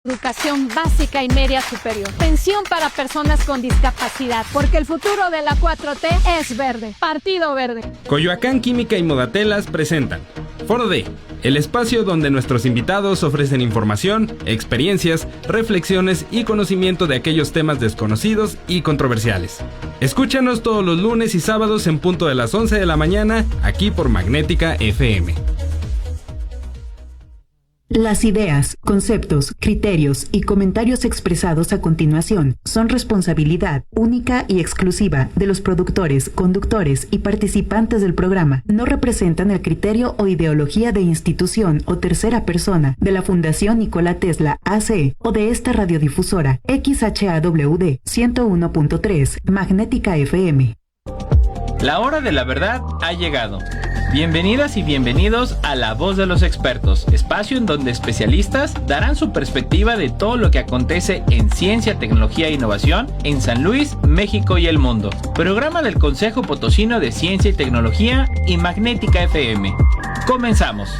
Educación básica y media superior. Pensión para personas con discapacidad, porque el futuro de la 4T es verde. Partido Verde. Coyoacán Química y Modatelas presentan Foro D, el espacio donde nuestros invitados ofrecen información, experiencias, reflexiones y conocimiento de aquellos temas desconocidos y controversiales. Escúchanos todos los lunes y sábados en punto de las 11 de la mañana, aquí por Magnética FM. Las ideas, conceptos, criterios y comentarios expresados a continuación son responsabilidad única y exclusiva de los productores, conductores y participantes del programa. No representan el criterio o ideología de institución o tercera persona de la Fundación Nikola Tesla AC o de esta radiodifusora XHAWD 101.3 Magnética FM. La hora de la verdad ha llegado. Bienvenidas y bienvenidos a La Voz de los Expertos, espacio en donde especialistas darán su perspectiva de todo lo que acontece en ciencia, tecnología e innovación en San Luis, México y el mundo. Programa del Consejo Potosino de Ciencia y Tecnología y Magnética FM. Comenzamos.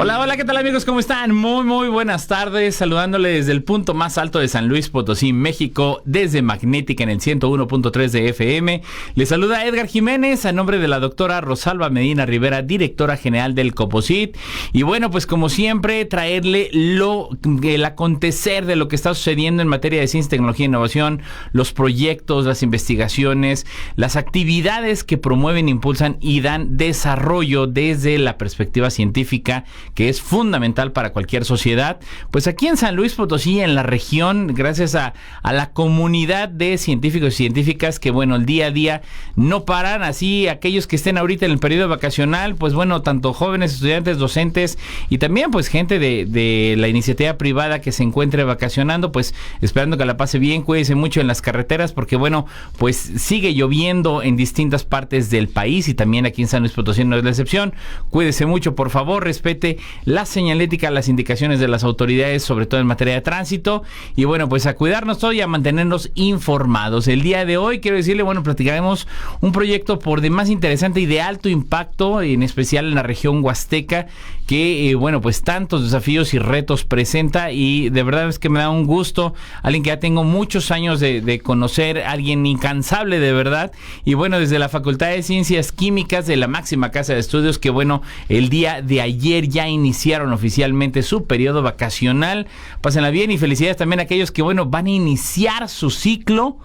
Hola, ¿qué tal amigos? ¿Cómo están? Muy buenas tardes, saludándole desde el punto más alto de San Luis Potosí, México, desde Magnética en el 101.3 de FM. Les saluda Edgar Jiménez a nombre de la doctora Rosalba Medina Rivera, directora general del COPOSIT. Y bueno, pues como siempre, traerle el acontecer de lo que está sucediendo en materia de ciencia, tecnología e innovación, los proyectos, las investigaciones, las actividades que promueven, impulsan y dan desarrollo desde la perspectiva científica, que es fundamental para cualquier sociedad. Pues aquí en San Luis Potosí, en la región, gracias a la comunidad de científicos y científicas que, bueno, el día a día no paran. Así, aquellos que estén ahorita en el periodo vacacional, pues bueno, tanto jóvenes, estudiantes, docentes y también pues gente de la iniciativa privada que se encuentre vacacionando, pues esperando que la pase bien. Cuídense mucho en las carreteras porque, bueno, pues sigue lloviendo en distintas partes del país y también aquí en San Luis Potosí no es la excepción. Cuídese mucho, por favor, respete la señalética, las indicaciones de las autoridades, sobre todo en materia de tránsito. Y bueno, pues a cuidarnos todo y a mantenernos informados. El día de hoy quiero decirle, bueno, platicaremos un proyecto por demás interesante y de alto impacto, en especial en la región huasteca, que bueno, pues tantos desafíos y retos presenta, y de verdad es que me da un gusto, alguien que ya tengo muchos años de conocer, alguien incansable de verdad, y bueno, desde la Facultad de Ciencias Químicas de la máxima casa de estudios, que bueno, el día de ayer ya iniciaron oficialmente su periodo vacacional. Pásenla bien y felicidades también a aquellos que, bueno, van a iniciar su ciclo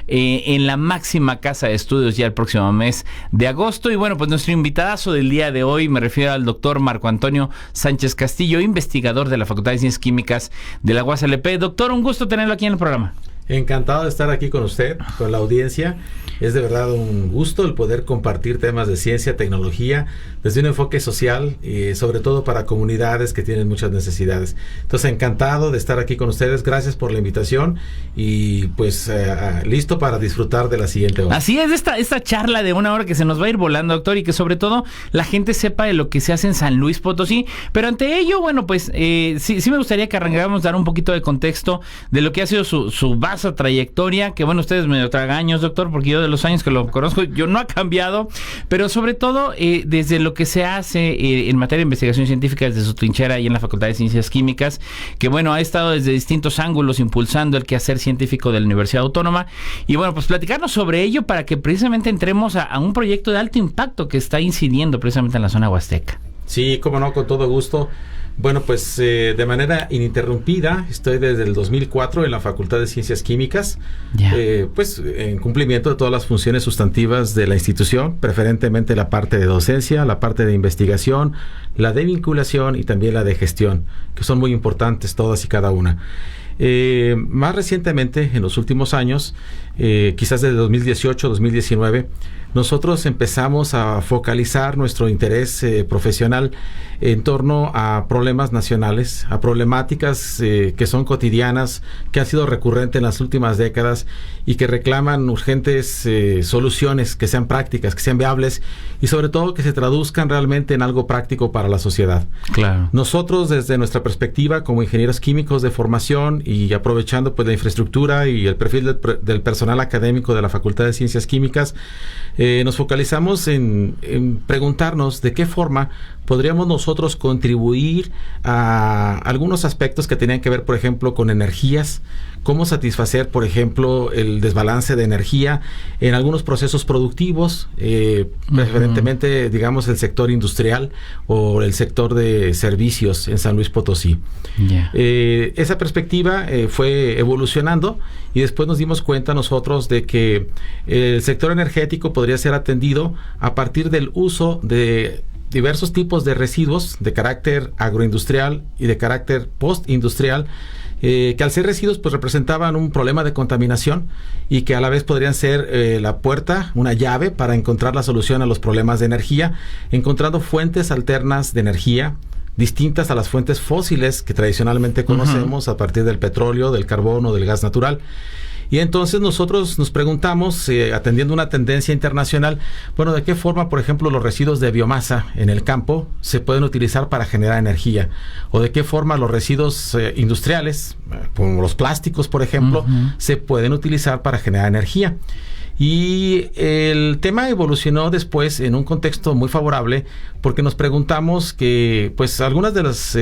en la máxima casa de estudios ya el próximo mes de agosto. Y bueno, pues nuestro invitadazo del día de hoy, me refiero al doctor Marco Antonio Sánchez Castillo, investigador de la Facultad de Ciencias Químicas de la UASLP. Doctor, un gusto tenerlo aquí en el programa. Encantado de estar aquí con usted, con la audiencia. Es de verdad un gusto el poder compartir temas de ciencia, tecnología, desde un enfoque social y sobre todo para comunidades que tienen muchas necesidades. Entonces, encantado de estar aquí con ustedes. Gracias por la invitación y pues listo para disfrutar de la siguiente hora. Así es, esta charla de una hora que se nos va a ir volando, doctor, y que sobre todo la gente sepa de lo que se hace en San Luis Potosí. Pero ante ello, bueno, pues sí me gustaría que arrancáramos dar un poquito de contexto de lo que ha sido su vasta trayectoria, que bueno, ustedes medio tragaños, doctor, porque yo de los años que lo conozco, yo no ha cambiado, pero sobre todo desde lo que se hace en materia de investigación científica desde su trinchera y en la Facultad de Ciencias Químicas, que bueno, ha estado desde distintos ángulos impulsando el quehacer científico de la Universidad Autónoma, y bueno, pues platicarnos sobre ello para que precisamente entremos a un proyecto de alto impacto que está incidiendo precisamente en la zona huasteca. Sí, cómo no, con todo gusto. Bueno, pues de manera ininterrumpida estoy desde el 2004 en la Facultad de Ciencias Químicas, pues en cumplimiento de todas las funciones sustantivas de la institución, preferentemente la parte de docencia, la parte de investigación, la de vinculación y también la de gestión, que son muy importantes todas y cada una. Más recientemente, en los últimos años, quizás desde 2018, 2019, nosotros empezamos a focalizar nuestro interés profesional en torno a problemas nacionales, a problemáticas que son cotidianas, que han sido recurrentes en las últimas décadas y que reclaman urgentes soluciones que sean prácticas, que sean viables y sobre todo que se traduzcan realmente en algo práctico para la sociedad. Claro. Nosotros, desde nuestra perspectiva como ingenieros químicos de formación y aprovechando pues la infraestructura y el perfil del personal académico de la Facultad de Ciencias Químicas, nos focalizamos en preguntarnos de qué forma podríamos nosotros contribuir a algunos aspectos que tenían que ver, por ejemplo, con energías, cómo satisfacer, por ejemplo, el desbalance de energía en algunos procesos productivos, preferentemente, digamos, el sector industrial o el sector de servicios en San Luis Potosí. Yeah. Esa perspectiva fue evolucionando y después nos dimos cuenta nosotros de que el sector energético podría ser atendido a partir del uso de diversos tipos de residuos de carácter agroindustrial y de carácter postindustrial, que al ser residuos pues representaban un problema de contaminación y que a la vez podrían ser la puerta, una llave para encontrar la solución a los problemas de energía, encontrando fuentes alternas de energía distintas a las fuentes fósiles que tradicionalmente conocemos a partir del petróleo, del carbón o del gas natural. Y entonces nosotros nos preguntamos, atendiendo una tendencia internacional, bueno, ¿de qué forma, por ejemplo, los residuos de biomasa en el campo se pueden utilizar para generar energía? ¿O de qué forma los residuos industriales, como los plásticos, por ejemplo, se pueden utilizar para generar energía? Y el tema evolucionó después en un contexto muy favorable porque nos preguntamos que, pues, algunas de las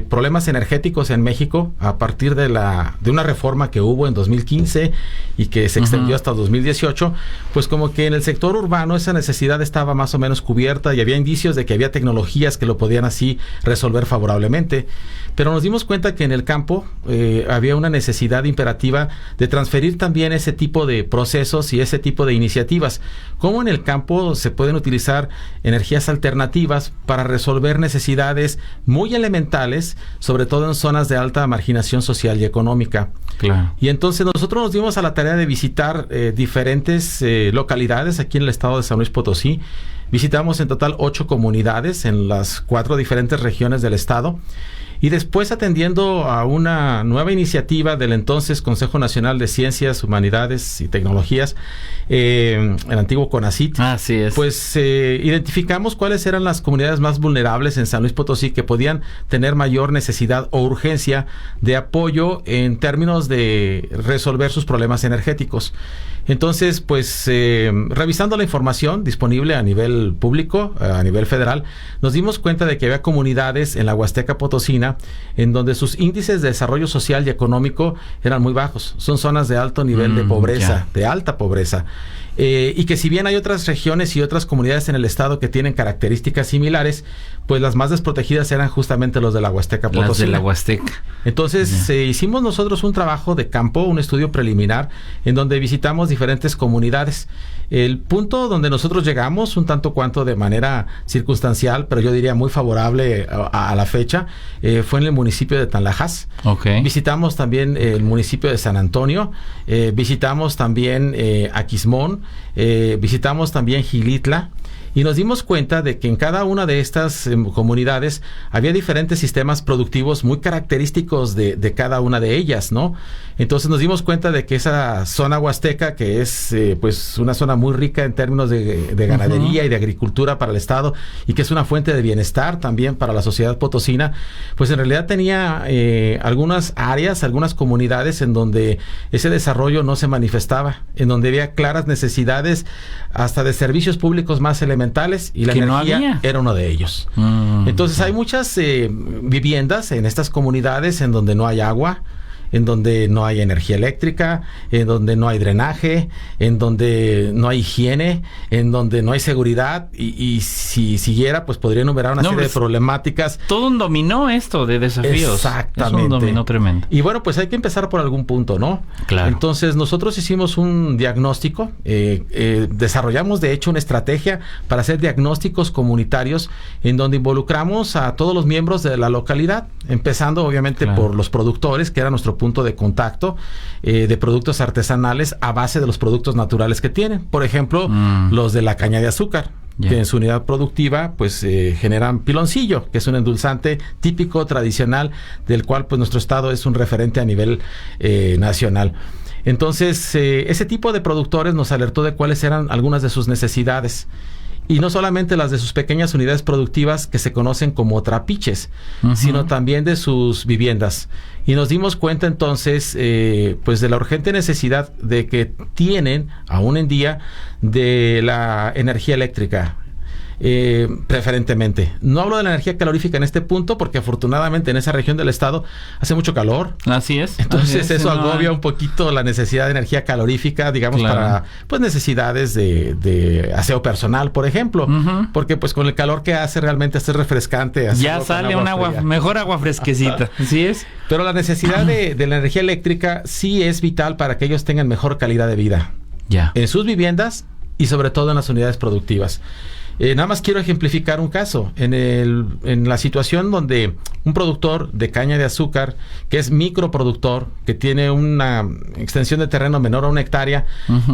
problemas energéticos en México a partir de una reforma que hubo en 2015 y que se extendió hasta 2018, pues como que en el sector urbano esa necesidad estaba más o menos cubierta y había indicios de que había tecnologías que lo podían así resolver favorablemente, pero nos dimos cuenta que en el campo había una necesidad imperativa de transferir también ese tipo de procesos y ese tipo de iniciativas. Cómo en el campo se pueden utilizar energías alternativas para resolver necesidades muy elementales, sobre todo en zonas de alta marginación social y económica. Claro. Y entonces nosotros nos dimos a la tarea de visitar diferentes localidades aquí en el estado de San Luis Potosí. Visitamos en total 8 comunidades en las 4 diferentes regiones del estado. Y después, atendiendo a una nueva iniciativa del entonces Consejo Nacional de Ciencias, Humanidades y Tecnologías, el antiguo CONACYT, así es, pues identificamos cuáles eran las comunidades más vulnerables en San Luis Potosí que podían tener mayor necesidad o urgencia de apoyo en términos de resolver sus problemas energéticos. Entonces, pues, revisando la información disponible a nivel público, a nivel federal, nos dimos cuenta de que había comunidades en la Huasteca Potosina en donde sus índices de desarrollo social y económico eran muy bajos. Son zonas de alto nivel de pobreza, de alta pobreza. Y que si bien hay otras regiones y otras comunidades en el estado que tienen características similares, pues las más desprotegidas eran justamente los de la Huasteca Potosina. Las de la Huasteca. Entonces, hicimos nosotros un trabajo de campo, un estudio preliminar, en donde visitamos diferentes comunidades. El punto donde nosotros llegamos, un tanto cuanto de manera circunstancial, pero yo diría muy favorable a la fecha, fue en el municipio de Tanlajas. Okay. Visitamos también el municipio de San Antonio, visitamos también Aquismón, visitamos también Gilitla. Y nos dimos cuenta de que en cada una de estas comunidades había diferentes sistemas productivos muy característicos de cada una de ellas, ¿no? Entonces nos dimos cuenta de que esa zona huasteca, que es pues una zona muy rica en términos de ganadería y de agricultura para el estado, y que es una fuente de bienestar también para la sociedad potosina, pues en realidad tenía algunas áreas, algunas comunidades en donde ese desarrollo no se manifestaba, en donde había claras necesidades hasta de servicios públicos más elementales, y la energía no era uno de ellos. Entonces hay muchas viviendas en estas comunidades en donde no hay agua, en donde no hay energía eléctrica, en donde no hay drenaje, en donde no hay higiene, en donde no hay seguridad, y si siguiera, pues podría enumerar una serie de problemáticas. Todo un dominó esto de desafíos. Exactamente. Es un dominó tremendo. Y bueno, pues hay que empezar por algún punto, ¿no? Claro. Entonces nosotros hicimos un diagnóstico, desarrollamos de hecho una estrategia para hacer diagnósticos comunitarios en donde involucramos a todos los miembros de la localidad, empezando obviamente por los productores, que era nuestro punto de contacto, de productos artesanales a base de los productos naturales que tienen. Por ejemplo, los de la caña de azúcar, que en su unidad productiva pues generan piloncillo, que es un endulzante típico, tradicional, del cual pues nuestro estado es un referente a nivel nacional. Entonces, ese tipo de productores nos alertó de cuáles eran algunas de sus necesidades. Y no solamente las de sus pequeñas unidades productivas que se conocen como trapiches, sino también de sus viviendas. Y nos dimos cuenta entonces pues de la urgente necesidad de que tienen aún en día de la energía eléctrica. Preferentemente. No hablo de la energía calorífica en este punto porque afortunadamente en esa región del estado hace mucho calor. Así es. Entonces eso agobia un poquito la necesidad de energía calorífica, digamos, para pues necesidades de aseo personal, por ejemplo. Porque pues con el calor que hace realmente es refrescante. Ya sale un agua, mejor agua fresquecita. Así es. Pero la necesidad de la energía eléctrica sí es vital para que ellos tengan mejor calidad de vida. Ya. En sus viviendas y sobre todo en las unidades productivas. Nada más quiero ejemplificar un caso. En la situación donde un productor de caña de azúcar, que es microproductor, que tiene una extensión de terreno menor a 1 hectárea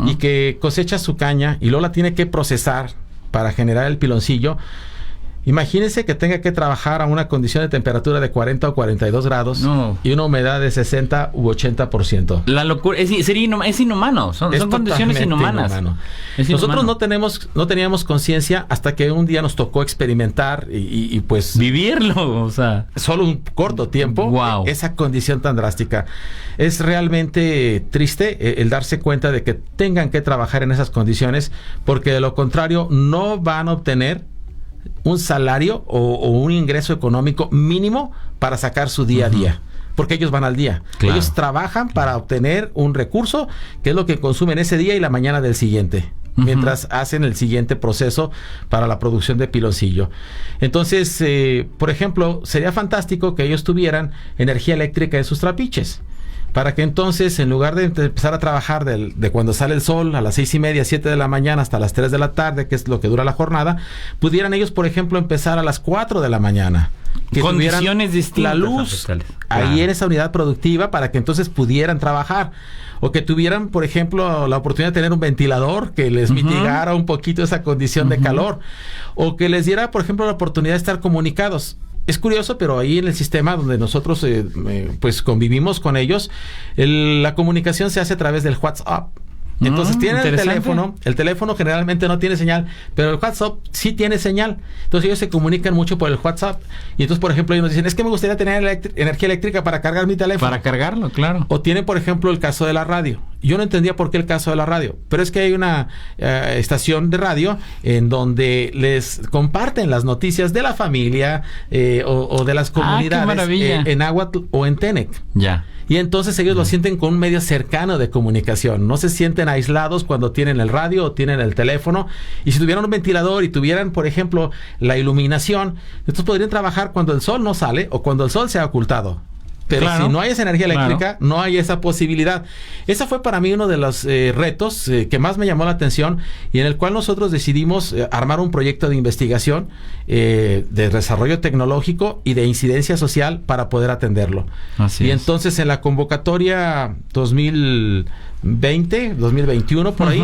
y que cosecha su caña y luego la tiene que procesar para generar el piloncillo. Imagínense que tenga que trabajar a una condición de temperatura de 40 o 42 grados y una humedad de 60 u 80%. La locura, es inhumano, son condiciones inhumanas. Nosotros no teníamos conciencia hasta que un día nos tocó experimentar y pues... vivirlo, o sea... Solo un corto tiempo, esa condición tan drástica. Es realmente triste el darse cuenta de que tengan que trabajar en esas condiciones, porque de lo contrario no van a obtener un salario o un ingreso económico mínimo para sacar su día a día, porque ellos van al día. Claro. Ellos trabajan para obtener un recurso que es lo que consumen ese día y la mañana del siguiente, mientras hacen el siguiente proceso para la producción de piloncillo. Entonces, por ejemplo, sería fantástico que ellos tuvieran energía eléctrica en sus trapiches, para que entonces, en lugar de empezar a trabajar de cuando sale el sol a las 6:30, 7 de la mañana hasta las 3 de la tarde, que es lo que dura la jornada, pudieran ellos, por ejemplo, empezar a las 4 de la mañana. Que condiciones distintas. La luz ahí en esa unidad productiva para que entonces pudieran trabajar. O que tuvieran, por ejemplo, la oportunidad de tener un ventilador que les mitigara un poquito esa condición de calor. O que les diera, por ejemplo, la oportunidad de estar comunicados. Es curioso, pero ahí en el sistema donde nosotros pues convivimos con ellos, la comunicación se hace a través del WhatsApp. Entonces tienen el teléfono generalmente no tiene señal, pero el WhatsApp sí tiene señal. Entonces ellos se comunican mucho por el WhatsApp. Y entonces, por ejemplo, ellos nos dicen, es que me gustaría tener energía eléctrica para cargar mi teléfono. Para cargarlo, claro. O tienen, por ejemplo, el caso de la radio. Yo no entendía por qué el caso de la radio, pero es que hay una estación de radio en donde les comparten las noticias de la familia o de las comunidades en náhuatl o en Tenec. Ya. Y entonces ellos lo sienten con un medio cercano de comunicación. No se sienten aislados cuando tienen el radio o tienen el teléfono. Y si tuvieran un ventilador y tuvieran, por ejemplo, la iluminación, entonces podrían trabajar cuando el sol no sale o cuando el sol se ha ocultado. Pero si no hay esa energía eléctrica, no hay esa posibilidad. Esa fue para mí uno de los retos que más me llamó la atención y en el cual nosotros decidimos armar un proyecto de investigación, de desarrollo tecnológico y de incidencia social para poder atenderlo. Así es. Entonces en la convocatoria 2020, 2021, por ahí...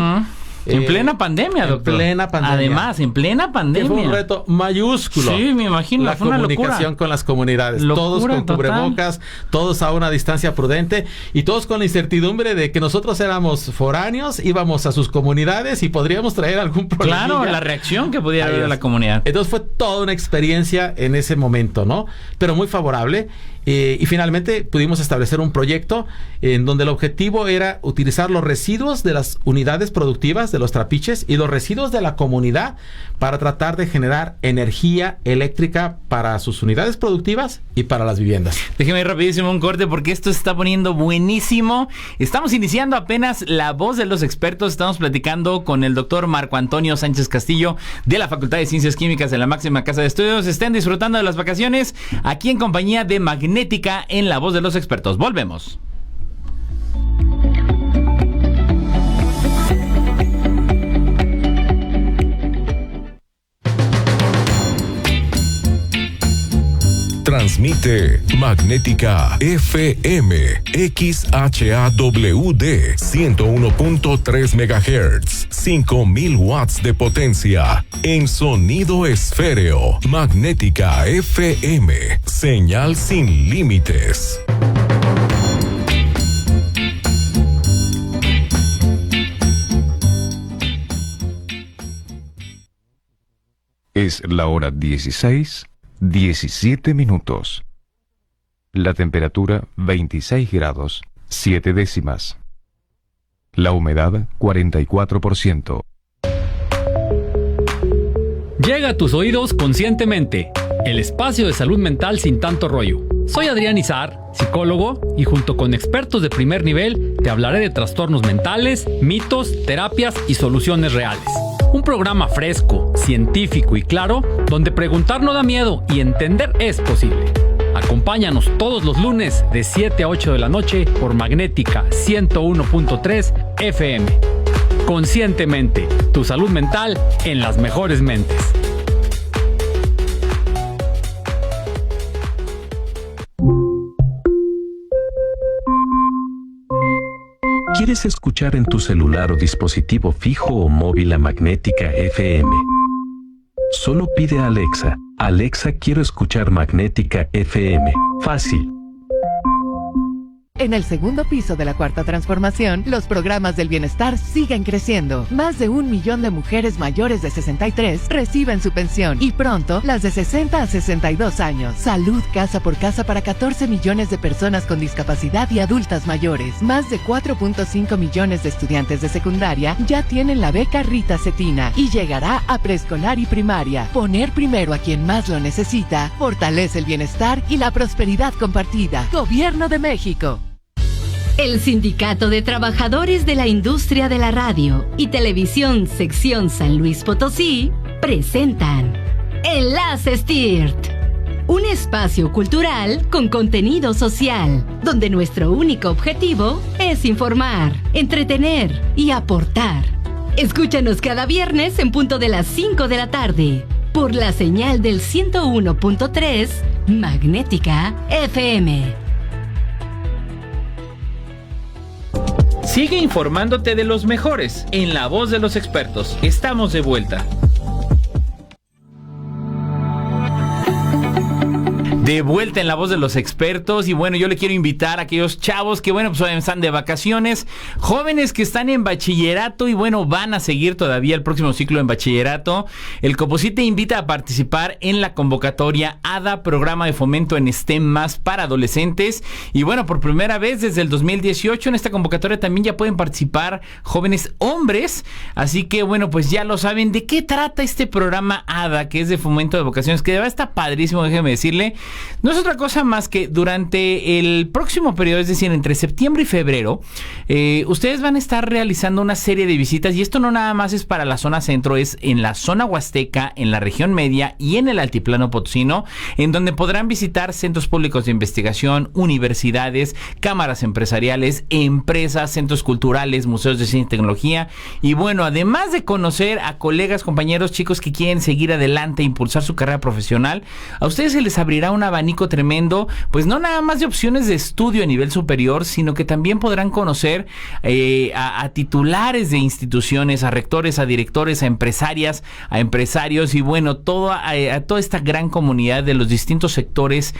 En plena pandemia, doctor. En plena pandemia. Además, en plena pandemia. Fue un reto mayúsculo. Sí, me imagino. La comunicación con las comunidades. Todos con cubrebocas, todos a una distancia prudente y todos con la incertidumbre de que nosotros éramos foráneos, íbamos a sus comunidades y podríamos traer algún problema. Claro, la reacción que pudiera haber de la comunidad. Entonces fue toda una experiencia en ese momento, ¿no? Pero muy favorable. Y finalmente pudimos establecer un proyecto en donde el objetivo era utilizar los residuos de las unidades productivas, de los trapiches, y los residuos de la comunidad para tratar de generar energía eléctrica para sus unidades productivas y para las viviendas. Déjeme ir rapidísimo un corte porque esto se está poniendo buenísimo. Estamos iniciando apenas La Voz de los Expertos. Estamos platicando con el doctor Marco Antonio Sánchez Castillo de la Facultad de Ciencias Químicas de la máxima casa de estudios. Estén disfrutando de las vacaciones aquí en compañía de Magnética en La Voz de los Expertos. Volvemos. Transmite Magnética FM XHAWD 101.3 MHz 5000 watts de potencia en sonido esféreo. Magnética FM, señal sin límites. Es la hora 16:17 minutos. La temperatura 26 grados, 7 décimas. La humedad 44%. Llega a tus oídos Conscientemente, el espacio de salud mental sin tanto rollo. Soy Adrián Izar, psicólogo, y junto con expertos de primer nivel te hablaré de trastornos mentales, mitos, terapias y soluciones reales. Un programa fresco, científico y claro, donde preguntar no da miedo y entender es posible. Acompáñanos todos los lunes de 7 a 8 de la noche por Magnética 101.3 FM. Conscientemente, tu salud mental en las mejores mentes. ¿Quieres escuchar en tu celular o dispositivo fijo o móvil a Magnética FM? Solo pide a Alexa: Alexa, quiero escuchar Magnética FM. Fácil. En el segundo piso de la Cuarta Transformación, los programas del bienestar siguen creciendo. Más de 1 millón de mujeres mayores de 63 reciben su pensión y pronto las de 60 a 62 años. Salud casa por casa para 14 millones de personas con discapacidad y adultas mayores. Más de 4.5 millones de estudiantes de secundaria ya tienen la beca Rita Cetina y llegará a preescolar y primaria. Poner primero a quien más lo necesita fortalece el bienestar y la prosperidad compartida. Gobierno de México. El Sindicato de Trabajadores de la Industria de la Radio y Televisión Sección San Luis Potosí presentan Enlace STIRT, un espacio cultural con contenido social, donde nuestro único objetivo es informar, entretener y aportar. Escúchanos cada viernes en punto de las 5 de la tarde, por la señal del 101.3 Magnética FM. Sigue informándote de los mejores en la voz de los expertos. Estamos de vuelta. De vuelta en la voz de los expertos. Y bueno, yo le quiero invitar a aquellos chavos que bueno, pues están de vacaciones, jóvenes que están en bachillerato y bueno, van a seguir todavía el próximo ciclo en bachillerato. El Coposí te invita a participar en la convocatoria ADA, Programa de Fomento en STEM más para adolescentes. Y bueno, por primera vez desde el 2018 en esta convocatoria también ya pueden participar jóvenes hombres. Así que bueno, pues ya lo saben de qué trata este programa ADA, que es de fomento de vocaciones, que de verdad está padrísimo, déjeme decirle. No es otra cosa más que durante el próximo periodo, es decir, entre septiembre y febrero, ustedes van a estar realizando una serie de visitas, y esto no nada más es para la zona centro, es en la zona huasteca, en la región media y en el altiplano potosino, en donde podrán visitar centros públicos de investigación, universidades, cámaras empresariales, empresas, centros culturales, museos de ciencia y tecnología, y bueno, además de conocer a colegas, compañeros, chicos que quieren seguir adelante e impulsar su carrera profesional, a ustedes se les abrirá un abanico tremendo, pues no nada más de opciones de estudio a nivel superior, sino que también podrán conocer a titulares de instituciones, a rectores, a directores, a empresarias, a empresarios y bueno, a toda esta gran comunidad de los distintos sectores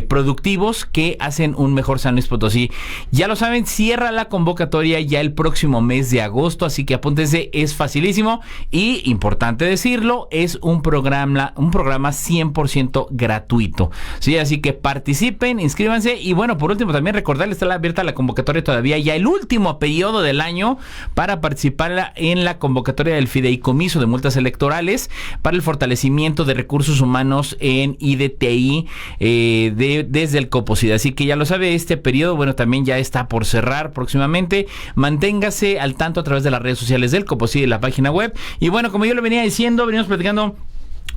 productivos que hacen un mejor San Luis Potosí. Ya lo saben, cierra la convocatoria ya el próximo mes de agosto, así que apúntense, es facilísimo y, importante decirlo, es un programa 100% gratuito. Sí, así que participen, inscríbanse y bueno, por último también recordarles, está abierta la convocatoria todavía, ya el último periodo del año para participar en la convocatoria del Fideicomiso de Multas Electorales para el fortalecimiento de recursos humanos en IDTI desde el Coposí. Así que ya lo sabe, este periodo, bueno, también ya está por cerrar próximamente. Manténgase al tanto a través de las redes sociales del Coposí y de la página web. Y bueno, como yo le venía diciendo, venimos platicando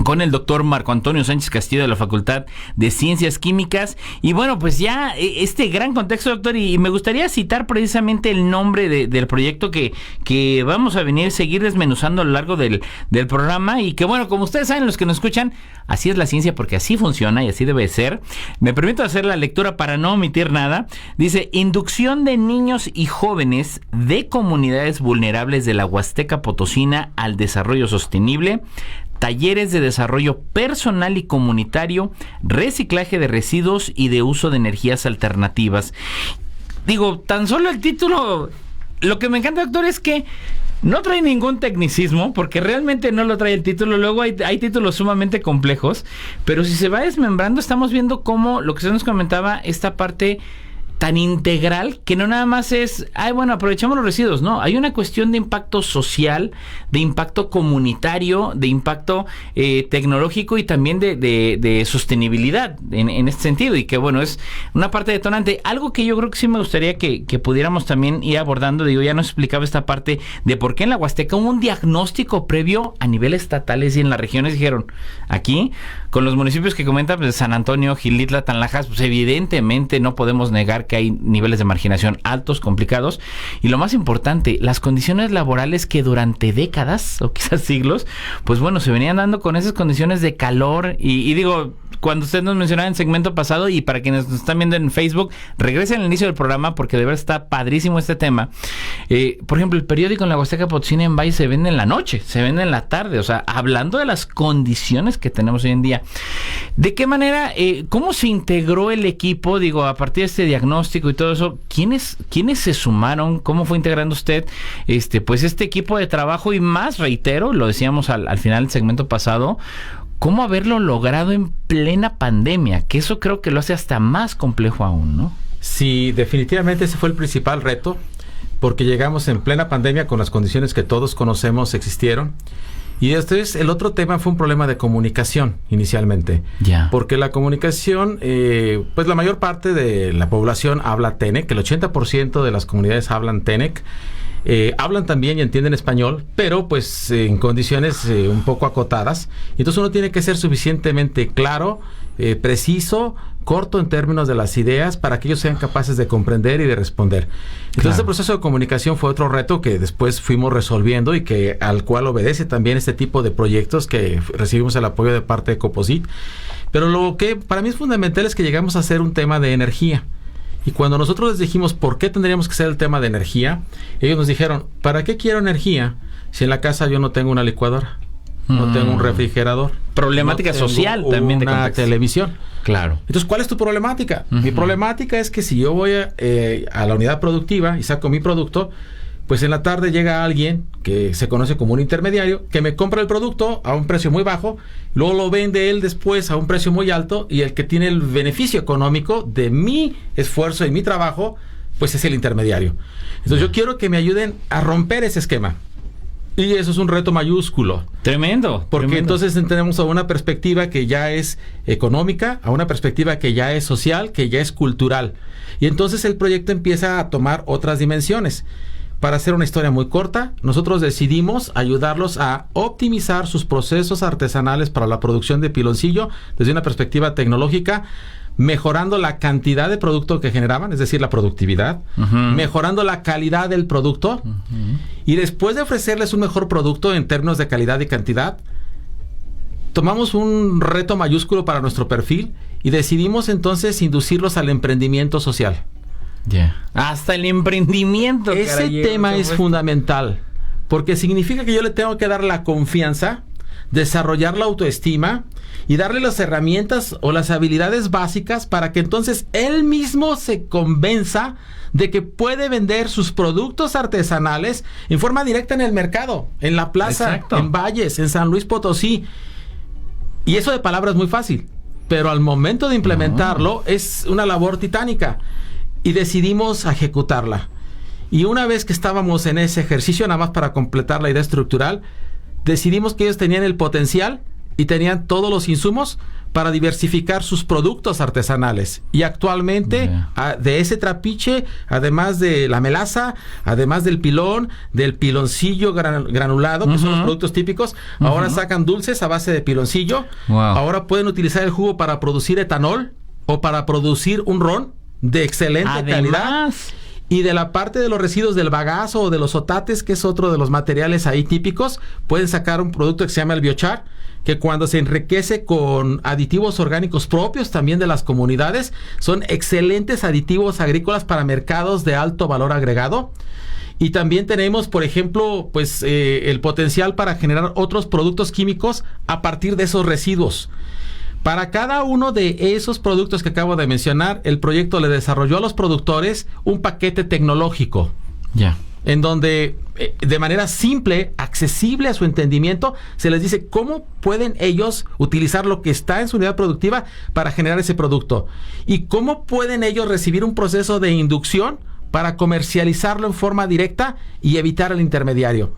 con el doctor Marco Antonio Sánchez Castillo de la Facultad de Ciencias Químicas. Y bueno, pues ya este gran contexto, doctor, y me gustaría citar precisamente el nombre del proyecto que vamos a seguir desmenuzando a lo largo del programa, y que bueno, como ustedes saben, los que nos escuchan, así es la ciencia porque así funciona y así debe ser. Me permito hacer la lectura para no omitir nada. Dice: inducción de niños y jóvenes de comunidades vulnerables de la Huasteca Potosina al desarrollo sostenible, talleres de desarrollo personal y comunitario, reciclaje de residuos y de uso de energías alternativas. Digo, tan solo el título, lo que me encanta, doctor, es que No trae ningún tecnicismo, porque realmente no lo trae el título. Luego hay títulos sumamente complejos, pero si se va desmembrando, estamos viendo cómo, lo que usted nos comentaba, esta parte tan integral, que no nada más es, bueno, aprovechamos los residuos, no, hay una cuestión de impacto social, de impacto comunitario, de impacto tecnológico y también de sostenibilidad en este sentido, y que bueno, es una parte detonante. Algo que yo creo que sí me gustaría que pudiéramos también ir abordando, digo, ya nos explicaba esta parte de por qué en la Huasteca hubo un diagnóstico previo a nivel estatales y en las regiones dijeron, aquí, con los municipios que comentan, pues San Antonio, Gilitla, Tanlajas, pues evidentemente no podemos negar que hay niveles de marginación altos, complicados, y lo más importante, las condiciones laborales que durante décadas o quizás siglos, pues bueno, se venían dando con esas condiciones de calor y digo, cuando usted nos mencionaba en el segmento pasado, y para quienes nos están viendo en Facebook, regresen al inicio del programa porque de verdad está padrísimo este tema. Por ejemplo, el periódico en la Huasteca Potosina en Valle se vende en la noche, se vende en la tarde, o sea, hablando de las condiciones que tenemos hoy en día. ¿De qué manera, cómo se integró el equipo, digo, a partir de este diagnóstico y todo eso? ¿Quiénes se sumaron? ¿Cómo fue integrando usted pues este equipo de trabajo? Y más, reitero, lo decíamos al final del segmento pasado, ¿cómo haberlo logrado en plena pandemia? Que eso creo que lo hace hasta más complejo aún, ¿no? Sí, definitivamente ese fue el principal reto, porque llegamos en plena pandemia con las condiciones que todos conocemos existieron. Y entonces el otro tema fue un problema de comunicación inicialmente. Ya. Porque la comunicación, pues la mayor parte de la población habla Tenec, el 80% de las comunidades hablan Tenec. Hablan también y entienden español, pero pues en condiciones un poco acotadas. Entonces uno tiene que ser suficientemente claro, preciso, corto en términos de las ideas para que ellos sean capaces de comprender y de responder. Entonces el proceso de comunicación fue otro reto que después fuimos resolviendo y que al cual obedece también este tipo de proyectos que recibimos el apoyo de parte de Coposit. Pero lo que para mí es fundamental es que llegamos a hacer un tema de energía. Y cuando nosotros les dijimos por qué tendríamos que ser el tema de energía, ellos nos dijeron, ¿para qué quiero energía si en la casa yo no tengo una licuadora? No tengo un refrigerador. Problemática social también de una televisión. Claro. Entonces, ¿cuál es tu problemática? Mi problemática es que si yo voy a la unidad productiva y saco mi producto, pues en la tarde llega alguien que se conoce como un intermediario, que me compra el producto a un precio muy bajo, luego lo vende él después a un precio muy alto, y el que tiene el beneficio económico de mi esfuerzo y mi trabajo, pues es el intermediario. Entonces yo quiero que me ayuden a romper ese esquema. Y eso es un reto mayúsculo. Tremendo. Porque entonces tenemos a una perspectiva que ya es económica, a una perspectiva que ya es social, que ya es cultural. Y entonces el proyecto empieza a tomar otras dimensiones. Para hacer una historia muy corta, nosotros decidimos ayudarlos a optimizar sus procesos artesanales para la producción de piloncillo desde una perspectiva tecnológica, mejorando la cantidad de producto que generaban, es decir, la productividad, mejorando la calidad del producto, y después de ofrecerles un mejor producto en términos de calidad y cantidad, tomamos un reto mayúsculo para nuestro perfil y decidimos entonces inducirlos al emprendimiento social. Hasta el emprendimiento. Ese tema es fundamental, porque significa que yo le tengo que dar la confianza, desarrollar la autoestima y darle las herramientas o las habilidades básicas para que entonces él mismo se convenza de que puede vender sus productos artesanales en forma directa en el mercado, en la plaza, exacto, en Valles, en San Luis Potosí. Y eso de palabras es muy fácil, pero al momento de implementarlo es una labor titánica, y decidimos ejecutarla. Y una vez que estábamos en ese ejercicio, nada más para completar la idea estructural, decidimos que ellos tenían el potencial y tenían todos los insumos para diversificar sus productos artesanales. Y actualmente, de ese trapiche, además de la melaza, además del pilón, del piloncillo granulado, que son los productos típicos, ahora sacan dulces a base de piloncillo. Ahora pueden utilizar el jugo para producir etanol o para producir un ron de excelente calidad. Y de la parte de los residuos del bagazo o de los otates, que es otro de los materiales ahí típicos, pueden sacar un producto que se llama el biochar, que cuando se enriquece con aditivos orgánicos propios también de las comunidades, son excelentes aditivos agrícolas para mercados de alto valor agregado. Y también tenemos, por ejemplo, pues el potencial para generar otros productos químicos a partir de esos residuos. Para cada uno de esos productos que acabo de mencionar, el proyecto le desarrolló a los productores un paquete tecnológico. en donde de manera simple, accesible a su entendimiento, se les dice cómo pueden ellos utilizar lo que está en su unidad productiva para generar ese producto y cómo pueden ellos recibir un proceso de inducción para comercializarlo en forma directa y evitar el intermediario.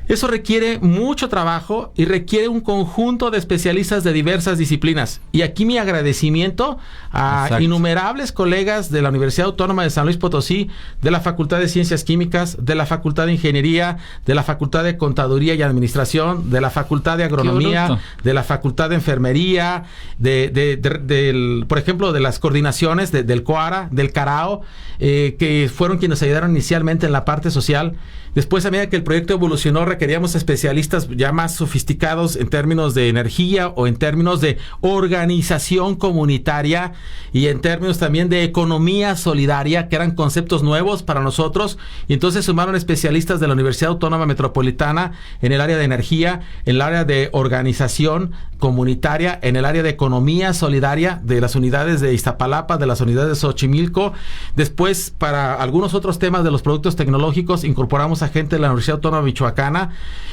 Eso requiere mucho trabajo y requiere un conjunto de especialistas de diversas disciplinas. Y aquí mi agradecimiento a innumerables colegas de la Universidad Autónoma de San Luis Potosí, de la Facultad de Ciencias Químicas, de la Facultad de Ingeniería, de la Facultad de Contaduría y Administración, de la Facultad de Agronomía, de la Facultad de Enfermería, por ejemplo, de las coordinaciones del COARA, del CARAO, que fueron quienes ayudaron inicialmente en la parte social. Después, a medida que el proyecto evolucionó, requeríamos especialistas ya más sofisticados en términos de energía o en términos de organización comunitaria y en términos también de economía solidaria, que eran conceptos nuevos para nosotros. Y entonces sumaron especialistas de la Universidad Autónoma Metropolitana en el área de energía, en el área de organización comunitaria, en el área de economía solidaria de las unidades de Iztapalapa, de las unidades de Xochimilco. Después, para algunos otros temas de los productos tecnológicos, incorporamos a gente de la Universidad Autónoma Michoacana.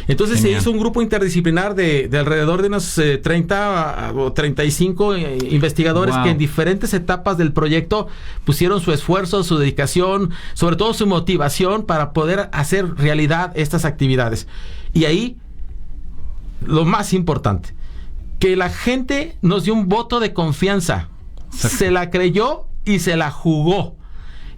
Entonces se hizo un grupo interdisciplinar de alrededor de unos 30 o 35 investigadores que en diferentes etapas del proyecto pusieron su esfuerzo, su dedicación, sobre todo su motivación para poder hacer realidad estas actividades. Y ahí, lo más importante, que la gente nos dio un voto de confianza. Se la creyó y se la jugó.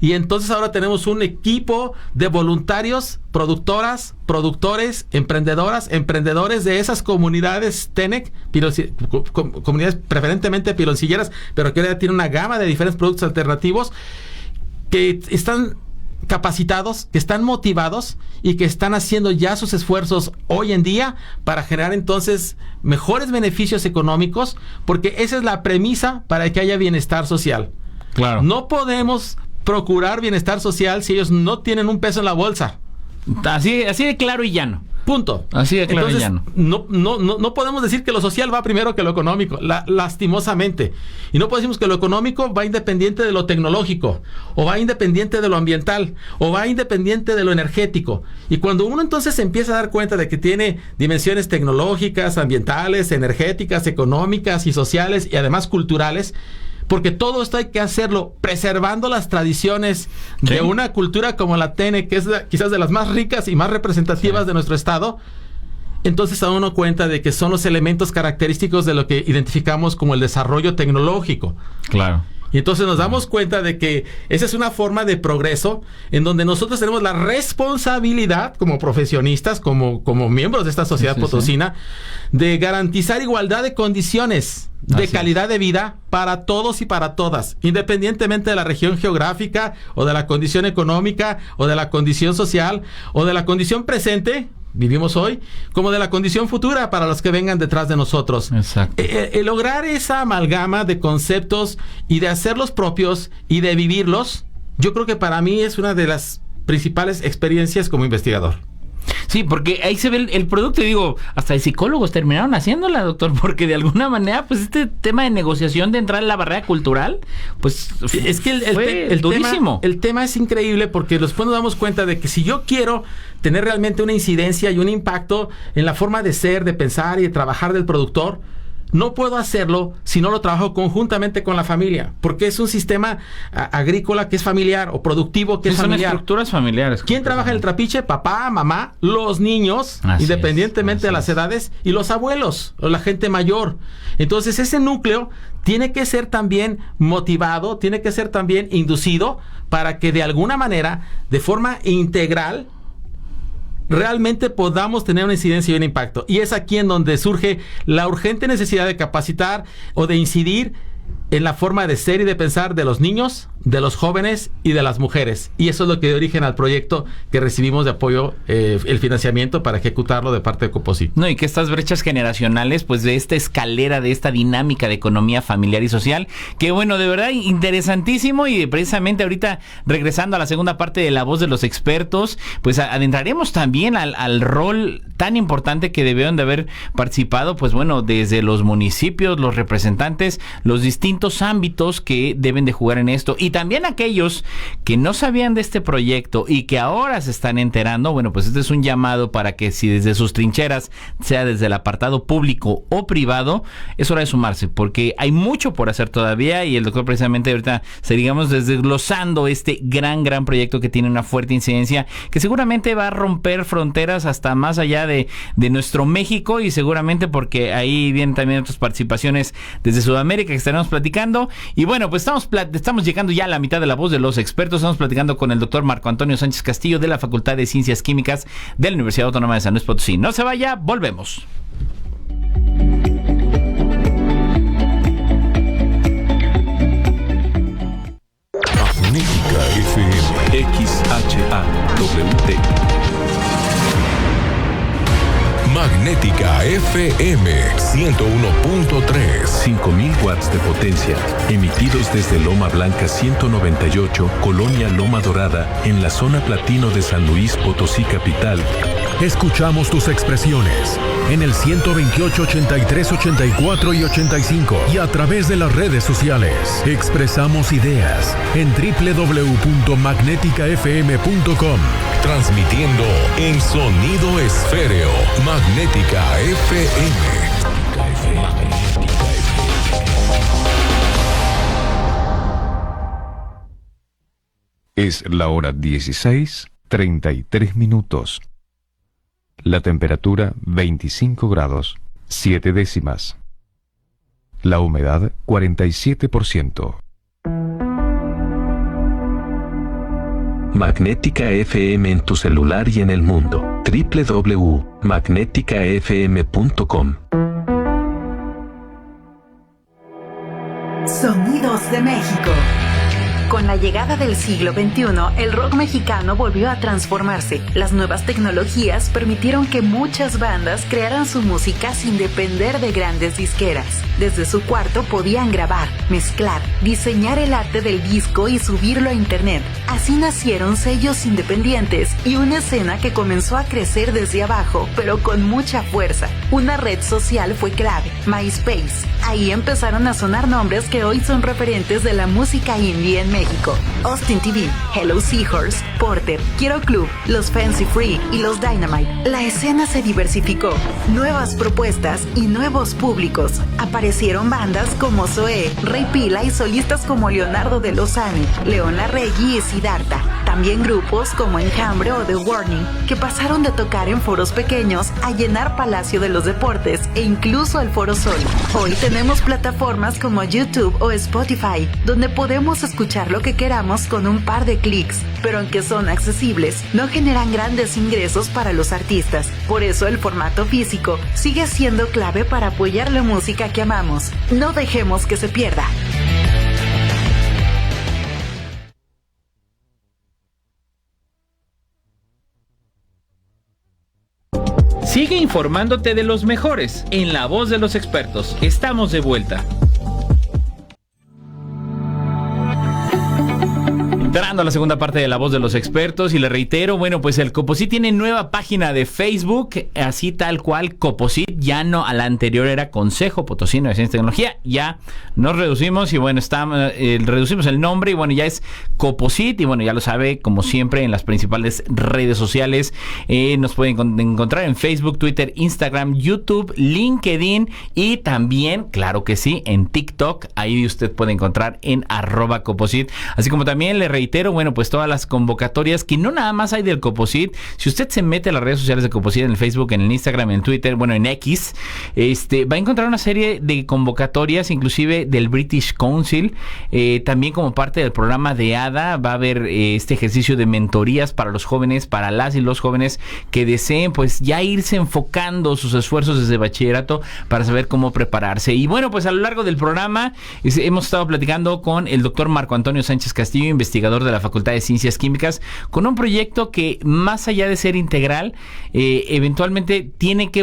Y entonces ahora tenemos un equipo de voluntarios, productoras, productores, emprendedoras, emprendedores de esas comunidades TENEC, comunidades preferentemente piloncilleras, pero que ahora tienen una gama de diferentes productos alternativos que están capacitados, que están motivados y que están haciendo ya sus esfuerzos hoy en día para generar entonces mejores beneficios económicos, porque esa es la premisa para que haya bienestar social. Claro. No podemos procurar bienestar social si ellos no tienen un peso en la bolsa. Así de claro y llano. Punto. Así de claro. Entonces, y llano. No podemos decir que lo social va primero que lo económico, lastimosamente. Y no podemos decir que lo económico va independiente de lo tecnológico, o va independiente de lo ambiental, o va independiente de lo energético. Y cuando uno entonces se empieza a dar cuenta de que tiene dimensiones tecnológicas, ambientales, energéticas, económicas y sociales, y además culturales, porque todo esto hay que hacerlo preservando las tradiciones de una cultura como la TENEC, que es quizás de las más ricas y más representativas de nuestro estado. Entonces a uno cuenta de que son los elementos característicos de lo que identificamos como el desarrollo tecnológico. Claro. Y entonces nos damos cuenta de que esa es una forma de progreso en donde nosotros tenemos la responsabilidad como profesionistas, como miembros de esta sociedad potosina, de garantizar igualdad de condiciones de calidad de vida para todos y para todas, independientemente de la región geográfica o de la condición económica o de la condición social o de la condición presente, vivimos hoy, como de la condición futura para los que vengan detrás de nosotros. Exacto. Lograr esa amalgama de conceptos y de hacerlos propios y de vivirlos, yo creo que para mí es una de las principales experiencias como investigador. Sí, porque ahí se ve el producto y digo, hasta de psicólogos terminaron haciéndola, doctor, porque de alguna manera, pues este tema de negociación de entrar en la barrera cultural, pues es que el durísimo. El tema es increíble porque después nos damos cuenta de que si yo quiero tener realmente una incidencia y un impacto en la forma de ser, de pensar y de trabajar del productor, no puedo hacerlo si no lo trabajo conjuntamente con la familia, porque es un sistema agrícola que es familiar o productivo que es familiar. Son estructuras familiares. ¿Quién trabaja en el trapiche? Papá, mamá, los niños, independientemente de las edades, y los abuelos o la gente mayor. Entonces ese núcleo tiene que ser también motivado, tiene que ser también inducido para que de alguna manera, de forma integral, realmente podamos tener una incidencia y un impacto. Y es aquí en donde surge la urgente necesidad de capacitar o de incidir en la forma de ser y de pensar de los niños, de los jóvenes y de las mujeres. Y eso es lo que dio origen al proyecto que recibimos de apoyo, el financiamiento para ejecutarlo de parte de Coposit. No, y que estas brechas generacionales, pues de esta escalera, de esta dinámica de economía familiar y social, que bueno, de verdad interesantísimo. Y precisamente ahorita, regresando a la segunda parte de La Voz de los Expertos, pues adentraremos también al rol tan importante que debieron de haber participado, pues bueno, desde los municipios, los representantes, los distintos distintos ámbitos que deben de jugar en esto. Y también aquellos que no sabían de este proyecto y que ahora se están enterando, bueno, pues este es un llamado para que si desde sus trincheras, sea desde el apartado público o privado, es hora de sumarse, porque hay mucho por hacer todavía y el doctor precisamente ahorita seguimos desglosando este gran proyecto que tiene una fuerte incidencia, que seguramente va a romper fronteras hasta más allá de nuestro México, y seguramente porque ahí vienen también otras participaciones desde Sudamérica que estaremos platicando. Y bueno, pues estamos llegando ya a la mitad de la voz de los expertos. Estamos platicando con el doctor Marco Antonio Sánchez Castillo de la Facultad de Ciencias Químicas de la Universidad Autónoma de San Luis Potosí. No se vaya, volvemos. Magnética FM XHAWT. Magnética FM 101.3. 5000 watts de potencia, emitidos desde Loma Blanca 198, Colonia Loma Dorada, en la zona platino de San Luis Potosí capital. Escuchamos tus expresiones en el 128, 83, 84 y 85 y a través de las redes sociales. Expresamos ideas en www.magneticafm.com. Transmitiendo en sonido esféreo. Magnética FM. Es la hora 16:33 minutos. La temperatura 25 grados, 7 décimas. La humedad 47%. Magnética FM en tu celular y en el mundo. www.magneticafm.com. Sonidos de México. Con la llegada del siglo XXI, el rock mexicano volvió a transformarse. Las nuevas tecnologías permitieron que muchas bandas crearan su música sin depender de grandes disqueras. Desde su cuarto podían grabar, mezclar, diseñar el arte del disco y subirlo a internet. Así nacieron sellos independientes y una escena que comenzó a crecer desde abajo, pero con mucha fuerza. Una red social fue clave, MySpace. Ahí empezaron a sonar nombres que hoy son referentes de la música indie en México: Austin TV, Hello Seahorse, Porter, Quiero Club, Los Fancy Free y Los Dynamite. La escena se diversificó, nuevas propuestas y nuevos públicos. Aparecieron bandas como Zoé, Rey Pila y solistas como Leonardo de Lozane, León Larregui y Siddhartha. También grupos como Enjambre o The Warning, que pasaron de tocar en foros pequeños a llenar Palacio de los Deportes e incluso el Foro Sol. Hoy tenemos plataformas como YouTube o Spotify, donde podemos escuchar lo que queramos con un par de clics, pero aunque son accesibles, no generan grandes ingresos para los artistas. Por eso el formato físico sigue siendo clave para apoyar la música que amamos. No dejemos que se pierda. Sigue informándote de los mejores en La Voz de los Expertos. Estamos de vuelta. Entrando a la segunda parte de La Voz de los Expertos, y le reitero, bueno, pues el Coposit tiene nueva página de Facebook, así tal cual, Coposit. Ya no, a la anterior era Consejo Potosino de Ciencia y Tecnología. Ya nos reducimos y bueno, reducimos el nombre y bueno, ya es Coposit. Y bueno, ya lo sabe, como siempre, en las principales redes sociales. Nos pueden encontrar en Facebook, Twitter, Instagram, YouTube, LinkedIn y también, claro que sí, en TikTok. Ahí usted puede encontrar en @Coposit. Así como también le reitero, bueno, pues todas las convocatorias que no nada más hay del Coposit. Si usted se mete a las redes sociales de Coposit, en el Facebook, en el Instagram, en el Twitter, bueno, en X, va a encontrar una serie de convocatorias, inclusive del British Council. También como parte del programa de ADA va a haber este ejercicio de mentorías para los jóvenes, para las y los jóvenes que deseen pues ya irse enfocando sus esfuerzos desde bachillerato para saber cómo prepararse. Y bueno, pues a lo largo del programa hemos estado platicando con el doctor Marco Antonio Sánchez Castillo, investigador de la Facultad de Ciencias Químicas, con un proyecto que más allá de ser integral, eventualmente tenemos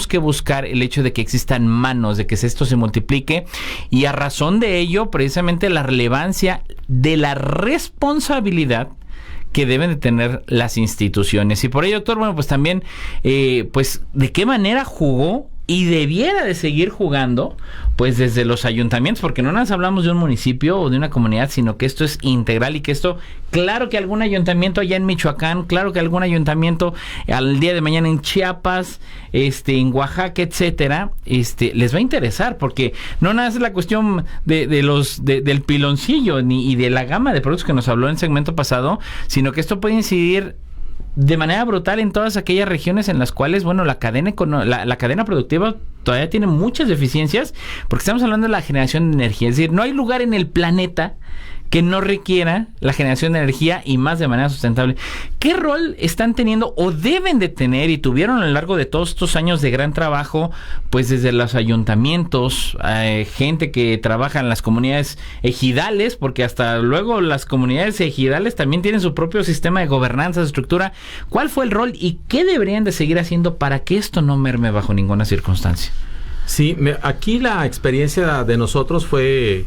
que buscar el hecho de que existan manos, de que esto se multiplique, y a razón de ello, precisamente la relevancia de la responsabilidad que deben de tener las instituciones. Y por ello, doctor, bueno, pues también, pues, ¿de qué manera jugó y debiera de seguir jugando pues desde los ayuntamientos, porque no nos hablamos de un municipio o de una comunidad, sino que esto es integral y que esto, claro que algún ayuntamiento allá en Michoacán, claro que algún ayuntamiento al día de mañana en Chiapas, en Oaxaca, etcétera, les va a interesar, porque no nada es la cuestión del piloncillo y de la gama de productos que nos habló en el segmento pasado, sino que esto puede incidir de manera brutal en todas aquellas regiones en las cuales, bueno, la cadena productiva todavía tiene muchas deficiencias, porque estamos hablando de la generación de energía. Es decir, no hay lugar en el planeta que no requiera la generación de energía y más de manera sustentable. ¿Qué rol están teniendo o deben de tener y tuvieron a lo largo de todos estos años de gran trabajo, pues desde los ayuntamientos, gente que trabaja en las comunidades ejidales, porque hasta luego las comunidades ejidales también tienen su propio sistema de gobernanza, de estructura? ¿Cuál fue el rol y qué deberían de seguir haciendo para que esto no merme bajo ninguna circunstancia? Sí, aquí la experiencia de nosotros fue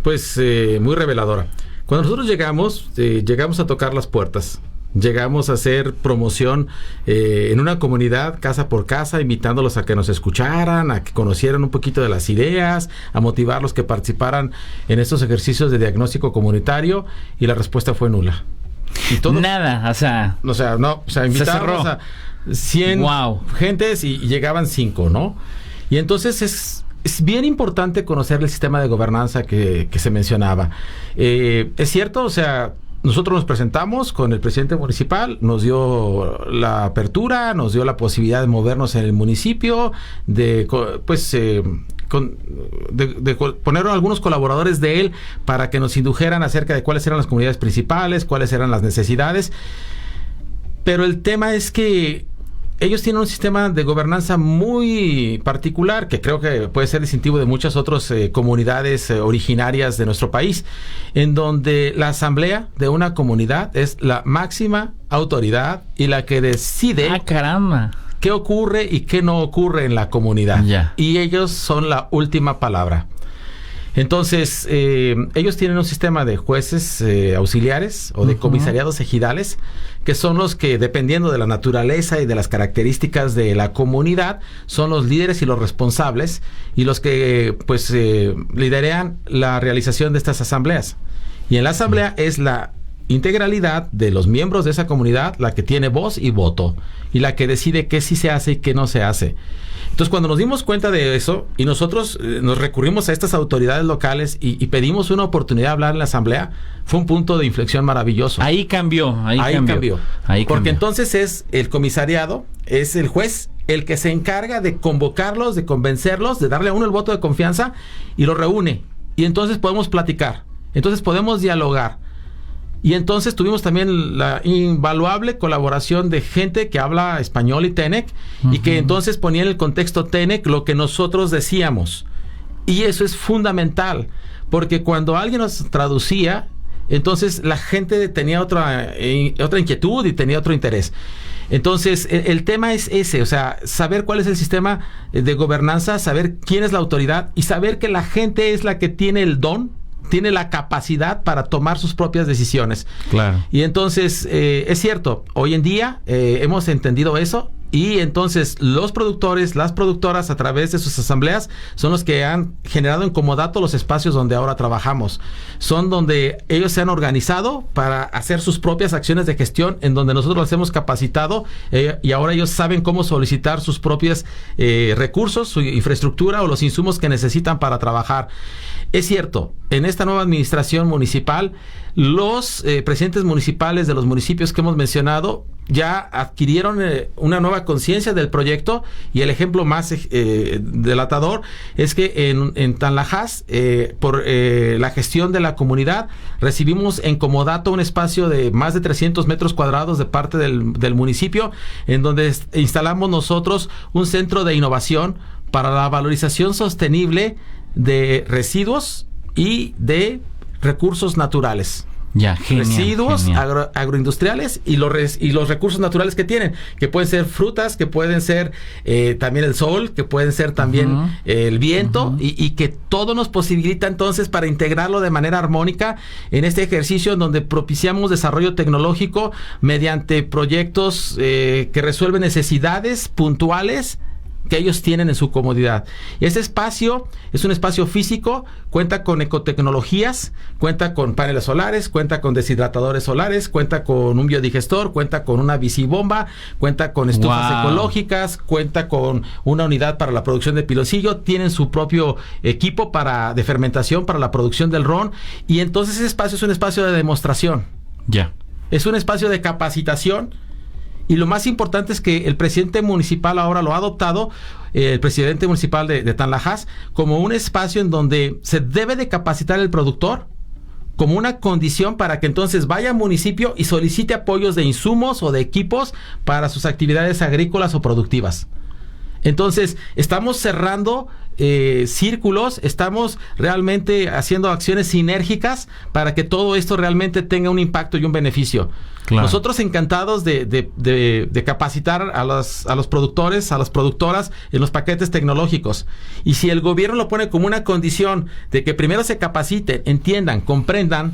pues muy reveladora. Cuando nosotros llegamos a tocar las puertas, llegamos a hacer promoción en una comunidad, casa por casa, invitándolos a que nos escucharan, a que conocieran un poquito de las ideas, a motivarlos que participaran en estos ejercicios de diagnóstico comunitario, y la respuesta fue nula. Y todo, nada, invitábamos a 100 gentes y llegaban 5, ¿no? Y entonces es bien importante conocer el sistema de gobernanza que se mencionaba. Es cierto, nosotros nos presentamos con el presidente municipal, nos dio la apertura, nos dio la posibilidad de movernos en el municipio, de poner algunos colaboradores de él para que nos indujeran acerca de cuáles eran las comunidades principales, cuáles eran las necesidades. Pero el tema es que ellos tienen un sistema de gobernanza muy particular, que creo que puede ser distintivo de muchas otras comunidades originarias de nuestro país, en donde la asamblea de una comunidad es la máxima autoridad y la que decide qué ocurre y qué no ocurre en la comunidad. Y ellos son la última palabra. Entonces, ellos tienen un sistema de jueces auxiliares o de comisariados ejidales, que son los que, dependiendo de la naturaleza y de las características de la comunidad, son los líderes y los responsables y los que liderean la realización de estas asambleas. Y en la asamblea es la integralidad de los miembros de esa comunidad la que tiene voz y voto y la que decide qué sí se hace y qué no se hace. Entonces, cuando nos dimos cuenta de eso y nosotros nos recurrimos a estas autoridades locales y pedimos una oportunidad de hablar en la asamblea, fue un punto de inflexión maravilloso. Ahí cambió. Porque entonces es el comisariado, es el juez el que se encarga de convocarlos, de convencerlos, de darle a uno el voto de confianza y lo reúne. Y entonces podemos platicar, entonces podemos dialogar. Y entonces tuvimos también la invaluable colaboración de gente que habla español y TENEC, y que entonces ponía en el contexto TENEC lo que nosotros decíamos. Y eso es fundamental, porque cuando alguien nos traducía, entonces la gente tenía otra inquietud y tenía otro interés. Entonces, el tema es ese, saber cuál es el sistema de gobernanza, saber quién es la autoridad y saber que la gente es la que tiene el don, tiene la capacidad para tomar sus propias decisiones. Claro. Y entonces, es cierto, hoy en día hemos entendido eso, y entonces los productores, las productoras, a través de sus asambleas, son los que han generado en comodato los espacios donde ahora trabajamos. Son donde ellos se han organizado para hacer sus propias acciones de gestión, en donde nosotros los hemos capacitado, y ahora ellos saben cómo solicitar sus propios recursos, su infraestructura o los insumos que necesitan para trabajar. Es cierto, en esta nueva administración municipal, los presidentes municipales de los municipios que hemos mencionado ya adquirieron una nueva conciencia del proyecto, y el ejemplo más delatador es que en Tanlajas, por la gestión de la comunidad, recibimos en comodato un espacio de más de 300 metros cuadrados de parte del municipio, en donde instalamos nosotros un centro de innovación para la valorización sostenible de residuos y de recursos naturales. Residuos agroindustriales y los recursos naturales que tienen, que pueden ser frutas, que pueden ser también el sol, que pueden ser también el viento, y que todo nos posibilita entonces para integrarlo de manera armónica en este ejercicio en donde propiciamos desarrollo tecnológico mediante proyectos que resuelven necesidades puntuales que ellos tienen en su comodidad. Ese espacio es un espacio físico, cuenta con ecotecnologías, cuenta con paneles solares, cuenta con deshidratadores solares, cuenta con un biodigestor, cuenta con una bicibomba, cuenta con estufas ecológicas, cuenta con una unidad para la producción de piloncillo, tienen su propio equipo de fermentación para la producción del ron, y entonces ese espacio es un espacio de demostración. Ya. Es un espacio de capacitación. Y lo más importante es que el presidente municipal ahora lo ha adoptado, el presidente municipal de Tanlajas, como un espacio en donde se debe de capacitar el productor como una condición para que entonces vaya al municipio y solicite apoyos de insumos o de equipos para sus actividades agrícolas o productivas. Entonces, estamos cerrando círculos, estamos realmente haciendo acciones sinérgicas para que todo esto realmente tenga un impacto y un beneficio. Claro. Nosotros encantados de capacitar a los productores, a las productoras en los paquetes tecnológicos. Y si el gobierno lo pone como una condición de que primero se capaciten, entiendan, comprendan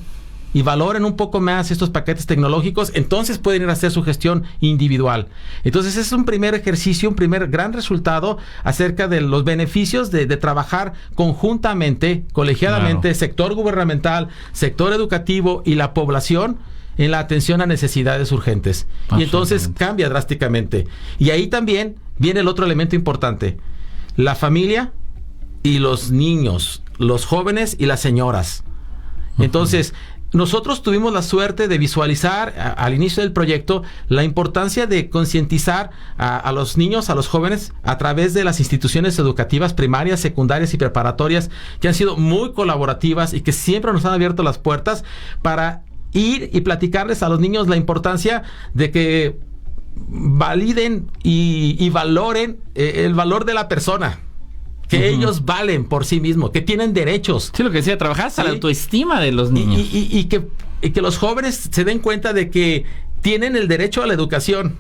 y valoren un poco más estos paquetes tecnológicos, entonces pueden ir a hacer su gestión individual. Entonces es un primer ejercicio, un primer gran resultado acerca de los beneficios de trabajar conjuntamente, colegiadamente, claro, sector gubernamental, sector educativo y la población en la atención a necesidades urgentes. Y entonces cambia drásticamente. Y ahí también viene el otro elemento importante: la familia y los niños, los jóvenes y las señoras. Entonces, nosotros tuvimos la suerte de visualizar al inicio del proyecto la importancia de concientizar a los niños, a los jóvenes, a través de las instituciones educativas primarias, secundarias y preparatorias, que han sido muy colaborativas y que siempre nos han abierto las puertas para ir y platicarles a los niños la importancia de que validen y valoren el valor de la persona. Que ellos valen por sí mismos, que tienen derechos. Sí, lo que decía, trabajar hasta la autoestima de los niños. Y que los jóvenes se den cuenta de que tienen el derecho a la educación.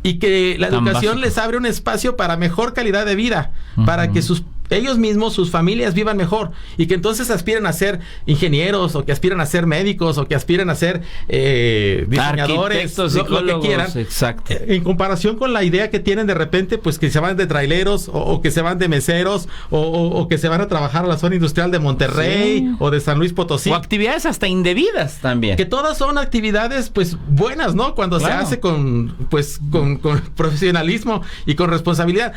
Y que la educación les abre un espacio para mejor calidad de vida. Para que ellos mismos, sus familias vivan mejor, y que entonces aspiren a ser ingenieros, o que aspiren a ser médicos, o que aspiren a ser diseñadores, lo que quieran. Exacto. En comparación con la idea que tienen de repente, pues que se van de traileros, o que se van de meseros, o que se van a trabajar a la zona industrial de Monterrey, o de San Luis Potosí. O actividades hasta indebidas también. Que todas son actividades pues buenas, ¿no? Cuando se hace con profesionalismo y con responsabilidad,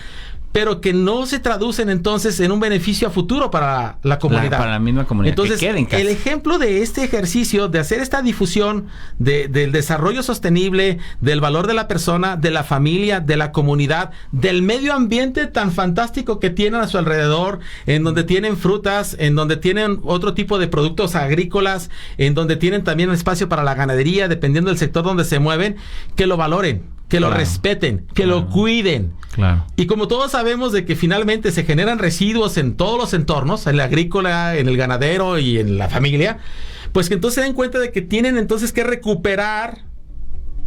pero que no se traducen entonces en un beneficio a futuro para la comunidad. Para la misma comunidad. Entonces, que quede en casa. El ejemplo de este ejercicio, de hacer esta difusión del desarrollo sostenible, del valor de la persona, de la familia, de la comunidad, del medio ambiente tan fantástico que tienen a su alrededor, en donde tienen frutas, en donde tienen otro tipo de productos agrícolas, en donde tienen también espacio para la ganadería, dependiendo del sector donde se mueven, que lo valoren, que lo respeten, que lo cuiden. Claro. Y como todos sabemos de que finalmente se generan residuos en todos los entornos, en el agrícola, en el ganadero y en la familia, pues que entonces se den cuenta de que tienen entonces que recuperar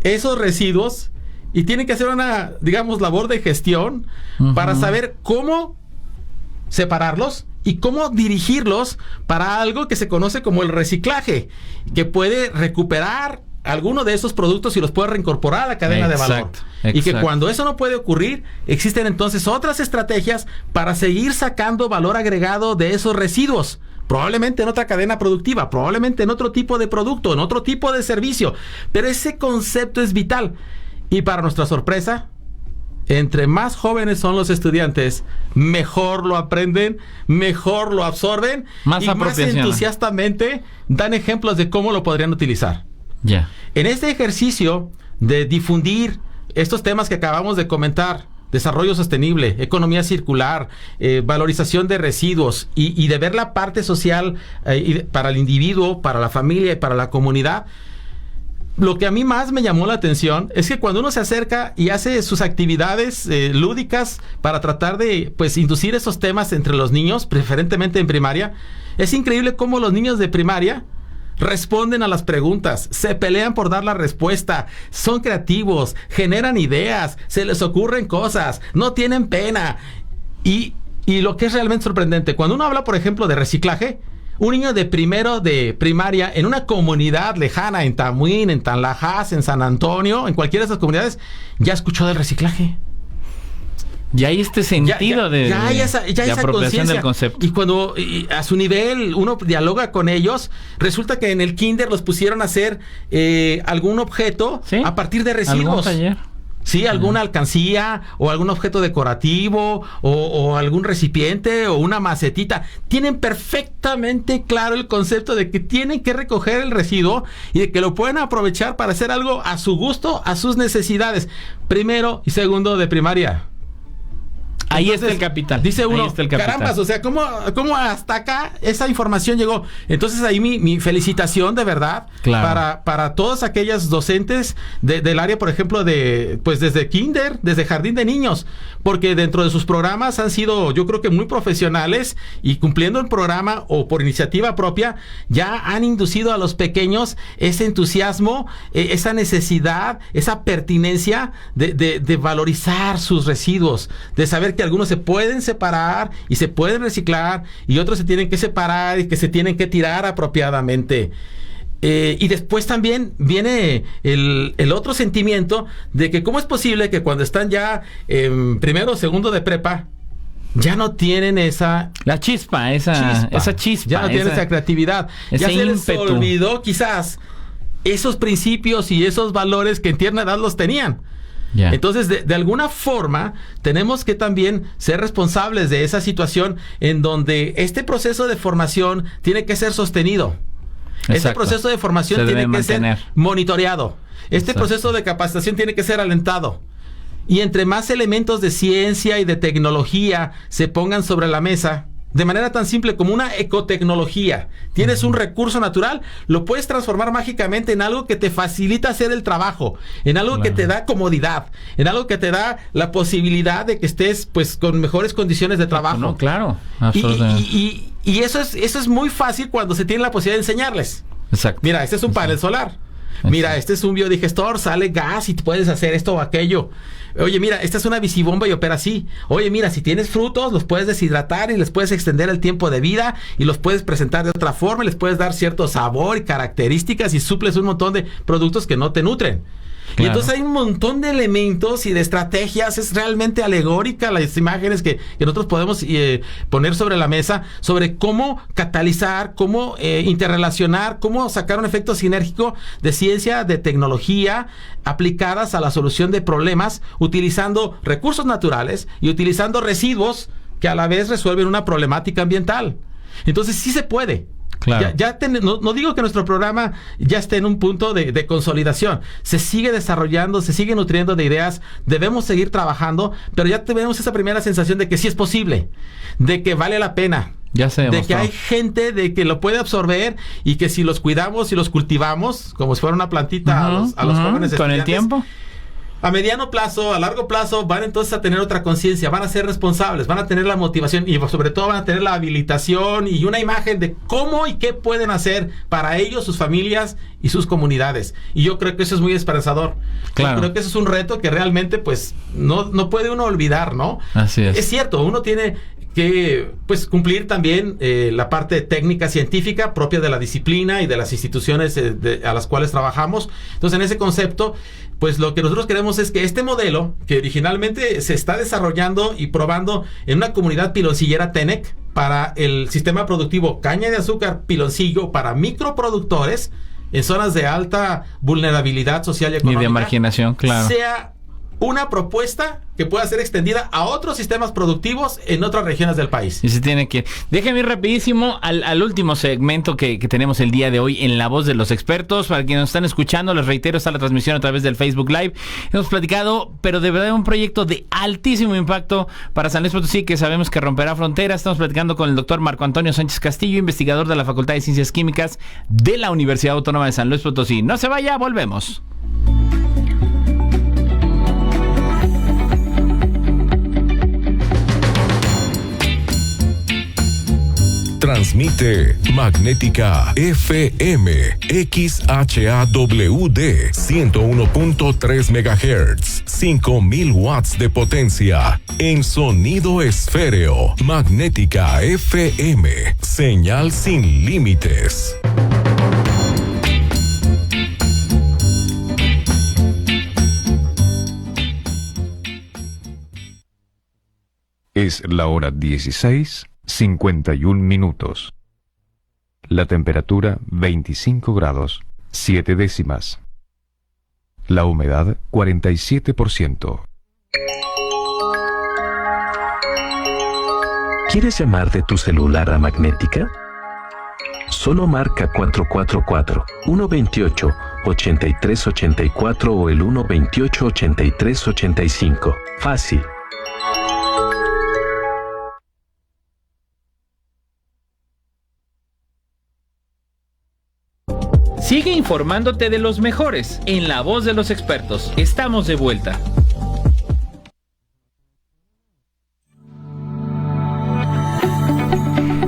esos residuos y tienen que hacer una, digamos, labor de gestión para saber cómo separarlos y cómo dirigirlos para algo que se conoce como el reciclaje, que puede recuperar alguno de esos productos y los puede reincorporar a la cadena de valor. Y que cuando eso no puede ocurrir, existen entonces otras estrategias para seguir sacando valor agregado de esos residuos. Probablemente en otra cadena productiva, probablemente en otro tipo de producto, en otro tipo de servicio. Pero ese concepto es vital. Y para nuestra sorpresa, entre más jóvenes son los estudiantes, mejor lo aprenden, mejor lo absorben y más entusiastamente dan ejemplos de cómo lo podrían utilizar. Ya. En este ejercicio de difundir estos temas que acabamos de comentar, desarrollo sostenible, economía circular, valorización de residuos y de ver la parte social para el individuo, para la familia y para la comunidad, lo que a mí más me llamó la atención es que cuando uno se acerca y hace sus actividades lúdicas para tratar de inducir esos temas entre los niños, preferentemente en primaria, es increíble cómo los niños de primaria responden a las preguntas, se pelean por dar la respuesta, son creativos, generan ideas, se les ocurren cosas, no tienen pena. Y lo que es realmente sorprendente, cuando uno habla, por ejemplo, de reciclaje, un niño de primero de primaria en una comunidad lejana, en Tamuín, en Tanlajas, en San Antonio, en cualquiera de esas comunidades, ya escuchó del reciclaje. Ya hay este sentido de esa apropiación del concepto. Y cuando a su nivel uno dialoga con ellos, resulta que en el kinder los pusieron a hacer algún objeto a partir de residuos. ¿Algún taller? Sí, alguna alcancía o algún objeto decorativo o algún recipiente o una macetita. Tienen perfectamente claro el concepto de que tienen que recoger el residuo y de que lo pueden aprovechar para hacer algo a su gusto, a sus necesidades. Primero y segundo de primaria. Ahí está el capital. Dice uno, carambas, o sea, ¿cómo hasta acá esa información llegó? Entonces ahí mi felicitación de verdad para todos aquellos docentes del área, por ejemplo, pues desde kinder, desde jardín de niños, porque dentro de sus programas han sido, yo creo que muy profesionales y cumpliendo el programa o por iniciativa propia, ya han inducido a los pequeños ese entusiasmo, esa necesidad, esa pertinencia de valorizar sus residuos, de saber que algunos se pueden separar y se pueden reciclar y otros se tienen que separar y que se tienen que tirar apropiadamente. Y después también viene el otro sentimiento de que cómo es posible que cuando están ya en primero o segundo de prepa ya no tienen esa chispa. Ya no tienen esa creatividad. Ya se les olvidó quizás esos principios y esos valores que en tierna edad los tenían. Yeah. Entonces, de alguna forma, tenemos que también ser responsables de esa situación en donde este proceso de formación tiene que ser sostenido. Exacto. Este proceso de formación tiene que ser monitoreado. Este proceso de capacitación tiene que ser alentado. Y entre más elementos de ciencia y de tecnología se pongan sobre la mesa, de manera tan simple como una ecotecnología. Tienes un recurso natural, lo puedes transformar mágicamente en algo que te facilita hacer el trabajo, en algo que te da comodidad, en algo que te da la posibilidad de que estés pues con mejores condiciones de trabajo. No, claro. Y eso es muy fácil cuando se tiene la posibilidad de enseñarles. Exacto. Mira, este es un panel solar. Mira, este es un biodigestor, sale gas y puedes hacer esto o aquello. Oye, mira, esta es una visibomba y opera así. Oye, mira, si tienes frutos, los puedes deshidratar y les puedes extender el tiempo de vida y los puedes presentar de otra forma, y les puedes dar cierto sabor y características y suples un montón de productos que no te nutren. Claro. Y entonces hay un montón de elementos y de estrategias. Es realmente alegórica las imágenes que nosotros podemos poner sobre la mesa sobre cómo catalizar, cómo interrelacionar, cómo sacar un efecto sinérgico de ciencia, de tecnología aplicadas a la solución de problemas utilizando recursos naturales y utilizando residuos que a la vez resuelven una problemática ambiental. Entonces sí se puede. Claro. No digo que nuestro programa ya esté en un punto de consolidación. Se sigue desarrollando, se sigue nutriendo de ideas. Debemos seguir trabajando, pero ya tenemos esa primera sensación de que sí es posible, de que vale la pena. Ya se demostró. De que hay gente de que lo puede absorber y que si los cuidamos y los cultivamos como si fuera una plantita a los jóvenes con estudiantes, el tiempo, a mediano plazo, a largo plazo, van entonces a tener otra conciencia, van a ser responsables, van a tener la motivación y sobre todo van a tener la habilitación y una imagen de cómo y qué pueden hacer para ellos, sus familias y sus comunidades. Y yo creo que eso es muy esperanzador. Claro. Yo creo que eso es un reto que realmente pues no puede uno olvidar, ¿no? Así es. Es cierto, uno tiene que pues cumplir también la parte técnica científica propia de la disciplina y de las instituciones a las cuales trabajamos. Entonces, en ese concepto, pues lo que nosotros queremos es que este modelo, que originalmente se está desarrollando y probando en una comunidad piloncillera TENEC para el sistema productivo caña de azúcar piloncillo para microproductores en zonas de alta vulnerabilidad social y económica, y de marginación, claro, sea una propuesta que pueda ser extendida a otros sistemas productivos en otras regiones del país. Y se tiene que... Déjame ir rapidísimo al último segmento que tenemos el día de hoy en La Voz de los Expertos. Para quienes nos están escuchando, les reitero, está la transmisión a través del Facebook Live. Hemos platicado, pero de verdad, un proyecto de altísimo impacto para San Luis Potosí, que sabemos que romperá fronteras. Estamos platicando con el doctor Marco Antonio Sánchez Castillo, investigador de la Facultad de Ciencias Químicas de la Universidad Autónoma de San Luis Potosí. No se vaya, volvemos. Transmite Magnética FM XHAWD 101.3 MHz, 5000 watts de potencia en sonido esféreo. Magnética FM, señal sin límites. Es la hora 16:51 minutos. La temperatura 25 grados, 7 décimas. La humedad 47%. ¿Quieres llamar de tu celular a Magnética? Solo marca 444-128-8384 o el 128-8385. Fácil. Sigue informándote de los mejores en La Voz de los Expertos. Estamos de vuelta.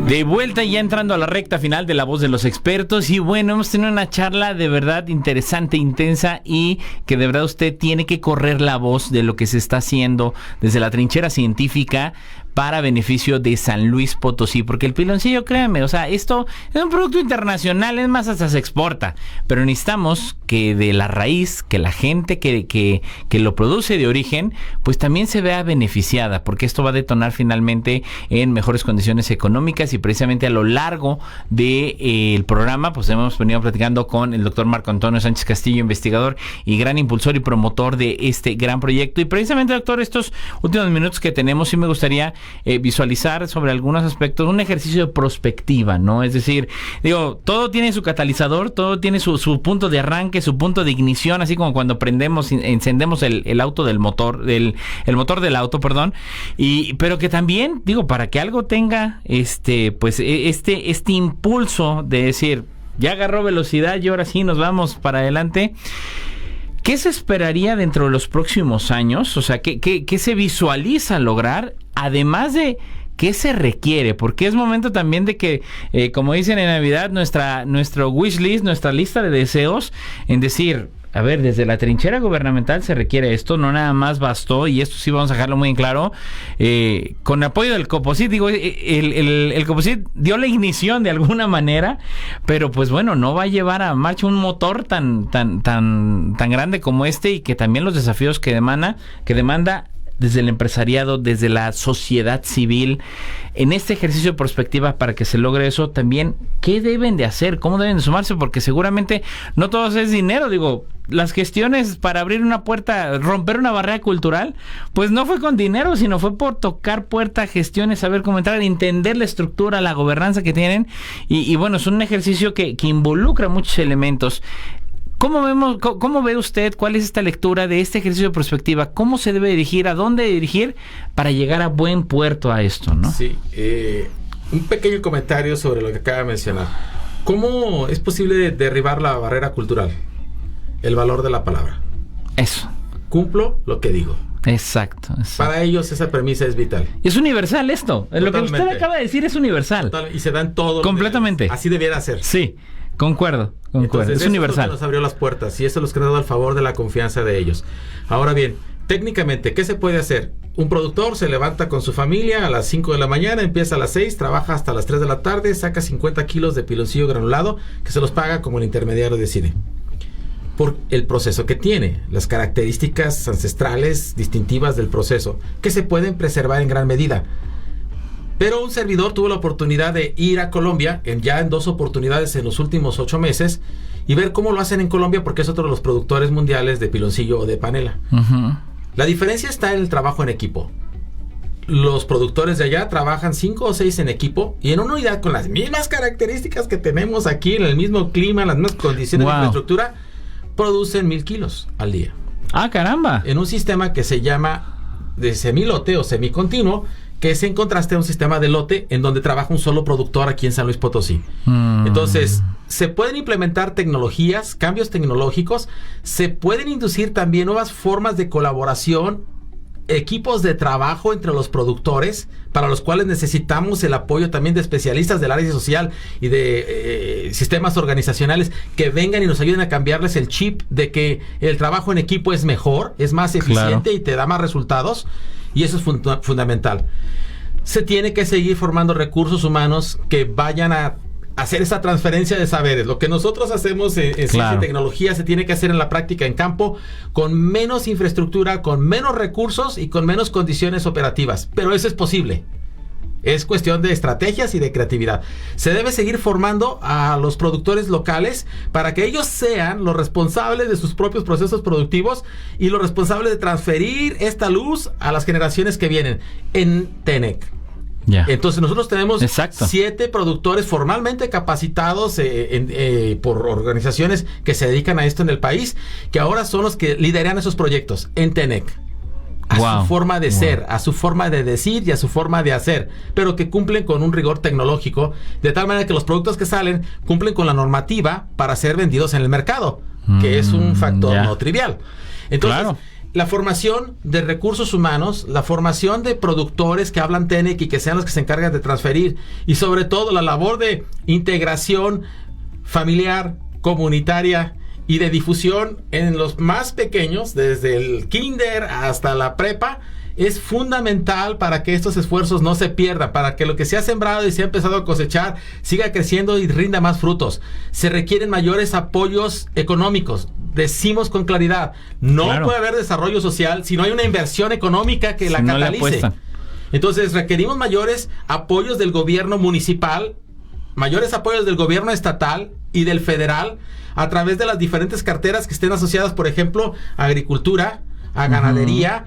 De vuelta ya entrando a la recta final de La Voz de los Expertos y bueno, hemos tenido una charla de verdad interesante, intensa y que de verdad usted tiene que correr la voz de lo que se está haciendo desde la trinchera científica para beneficio de San Luis Potosí, porque el piloncillo, créanme, o sea, esto es un producto internacional, es más, hasta se exporta, pero necesitamos que de la raíz, que la gente que lo produce de origen, pues también se vea beneficiada, porque esto va a detonar finalmente en mejores condiciones económicas y precisamente a lo largo del programa, pues hemos venido platicando con el doctor Marco Antonio Sánchez Castillo, investigador y gran impulsor y promotor de este gran proyecto, y precisamente, doctor, estos últimos minutos que tenemos, sí me gustaría visualizar sobre algunos aspectos, un ejercicio de prospectiva, ¿no? Es decir, digo, todo tiene su catalizador, todo tiene su punto de arranque, su punto de ignición, así como cuando encendemos el auto del motor, el motor del auto, perdón, pero que también, digo, para que algo tenga este impulso de decir, ya agarró velocidad y ahora sí nos vamos para adelante. ¿Qué se esperaría dentro de los próximos años? O sea, ¿qué se visualiza lograr? Además de qué se requiere, porque es momento también de que, como dicen en Navidad, nuestro wish list, nuestra lista de deseos, en decir, a ver, desde la trinchera gubernamental se requiere esto, no nada más bastó, y esto sí vamos a dejarlo muy en claro, con apoyo del Coposit, digo, el Coposit dio la ignición de alguna manera, pero pues bueno, no va a llevar a marcha un motor tan grande como este, y que también los desafíos que demanda desde el empresariado, desde la sociedad civil, en este ejercicio de prospectiva para que se logre eso, también, ¿qué deben de hacer? ¿Cómo deben de sumarse? Porque seguramente no todo es dinero, digo, las gestiones para abrir una puerta, romper una barrera cultural, pues no fue con dinero, sino fue por tocar puertas, gestiones, saber cómo entrar, entender la estructura, la gobernanza que tienen, y bueno, es un ejercicio que involucra muchos elementos. ¿Cómo ve usted, cuál es esta lectura de este ejercicio de prospectiva? ¿Cómo se debe dirigir? ¿A dónde dirigir para llegar a buen puerto a esto, no? Sí, un pequeño comentario sobre lo que acaba de mencionar. ¿Cómo es posible derribar la barrera cultural? El valor de la palabra. Eso. Cumplo lo que digo. Exacto. Para ellos esa premisa es vital. Es universal esto. Totalmente. Lo que usted acaba de decir es universal. Y se dan todo. Completamente. Así debiera ser. Sí. Concuerdo. Entonces, es universal. Eso nos abrió las puertas y eso nos ha dado el favor de la confianza de ellos. Ahora bien, técnicamente, ¿qué se puede hacer? Un productor se levanta con su familia a las 5 de la mañana, empieza a las 6, trabaja hasta las 3 de la tarde, saca 50 kilos de piloncillo granulado que se los paga como el intermediario decide. Por el proceso que tiene, las características ancestrales distintivas del proceso, que se pueden preservar en gran medida. Pero un servidor tuvo la oportunidad de ir a Colombia, ya en 2 oportunidades en los últimos 8 meses, y ver cómo lo hacen en Colombia, porque es otro de los productores mundiales de piloncillo o de panela. Uh-huh. La diferencia está en el trabajo en equipo. Los productores de allá trabajan 5 o 6 en equipo, y en una unidad con las mismas características que tenemos aquí, en el mismo clima, las mismas condiciones de infraestructura, producen 1000 kilos al día. ¡Ah, caramba! En un sistema que se llama de semilote o semicontinuo, que es en contraste a un sistema de lote en donde trabaja un solo productor aquí en San Luis Potosí. Entonces, se pueden implementar tecnologías, cambios tecnológicos, se pueden inducir también nuevas formas de colaboración, equipos de trabajo entre los productores, para los cuales necesitamos el apoyo también de especialistas del área social y de sistemas organizacionales que vengan y nos ayuden a cambiarles el chip de que el trabajo en equipo es mejor, es más eficiente, claro, y te da más resultados. Y eso es fundamental. Se tiene que seguir formando recursos humanos que vayan a hacer esa transferencia de saberes. Lo que nosotros hacemos en ciencia y tecnología se tiene que hacer en la práctica en campo, con menos infraestructura, con menos recursos y con menos condiciones operativas. Pero eso es posible. Es cuestión de estrategias y de creatividad. Se debe seguir formando a los productores locales para que ellos sean los responsables de sus propios procesos productivos y los responsables de transferir esta luz a las generaciones que vienen en TENEC. Entonces nosotros tenemos 7 productores formalmente capacitados por organizaciones que se dedican a esto en el país, que ahora son los que lideran esos proyectos en TENEC. A su forma de ser, a su forma de decir y a su forma de hacer, pero que cumplen con un rigor tecnológico, de tal manera que los productos que salen cumplen con la normativa para ser vendidos en el mercado, que es un factor no trivial. Entonces, la formación de recursos humanos, la formación de productores que hablan TENEC y que sean los que se encargan de transferir, y sobre todo la labor de integración familiar, comunitaria y de difusión en los más pequeños, desde el kinder hasta la prepa, es fundamental para que estos esfuerzos no se pierdan, para que lo que se ha sembrado y se ha empezado a cosechar siga creciendo y rinda más frutos. Se requieren mayores apoyos económicos. Decimos con claridad, no puede haber desarrollo social si no hay una inversión económica que la catalice. Entonces requerimos mayores apoyos del gobierno municipal, mayores apoyos del gobierno estatal y del federal, a través de las diferentes carteras que estén asociadas, por ejemplo, a agricultura, a ganadería,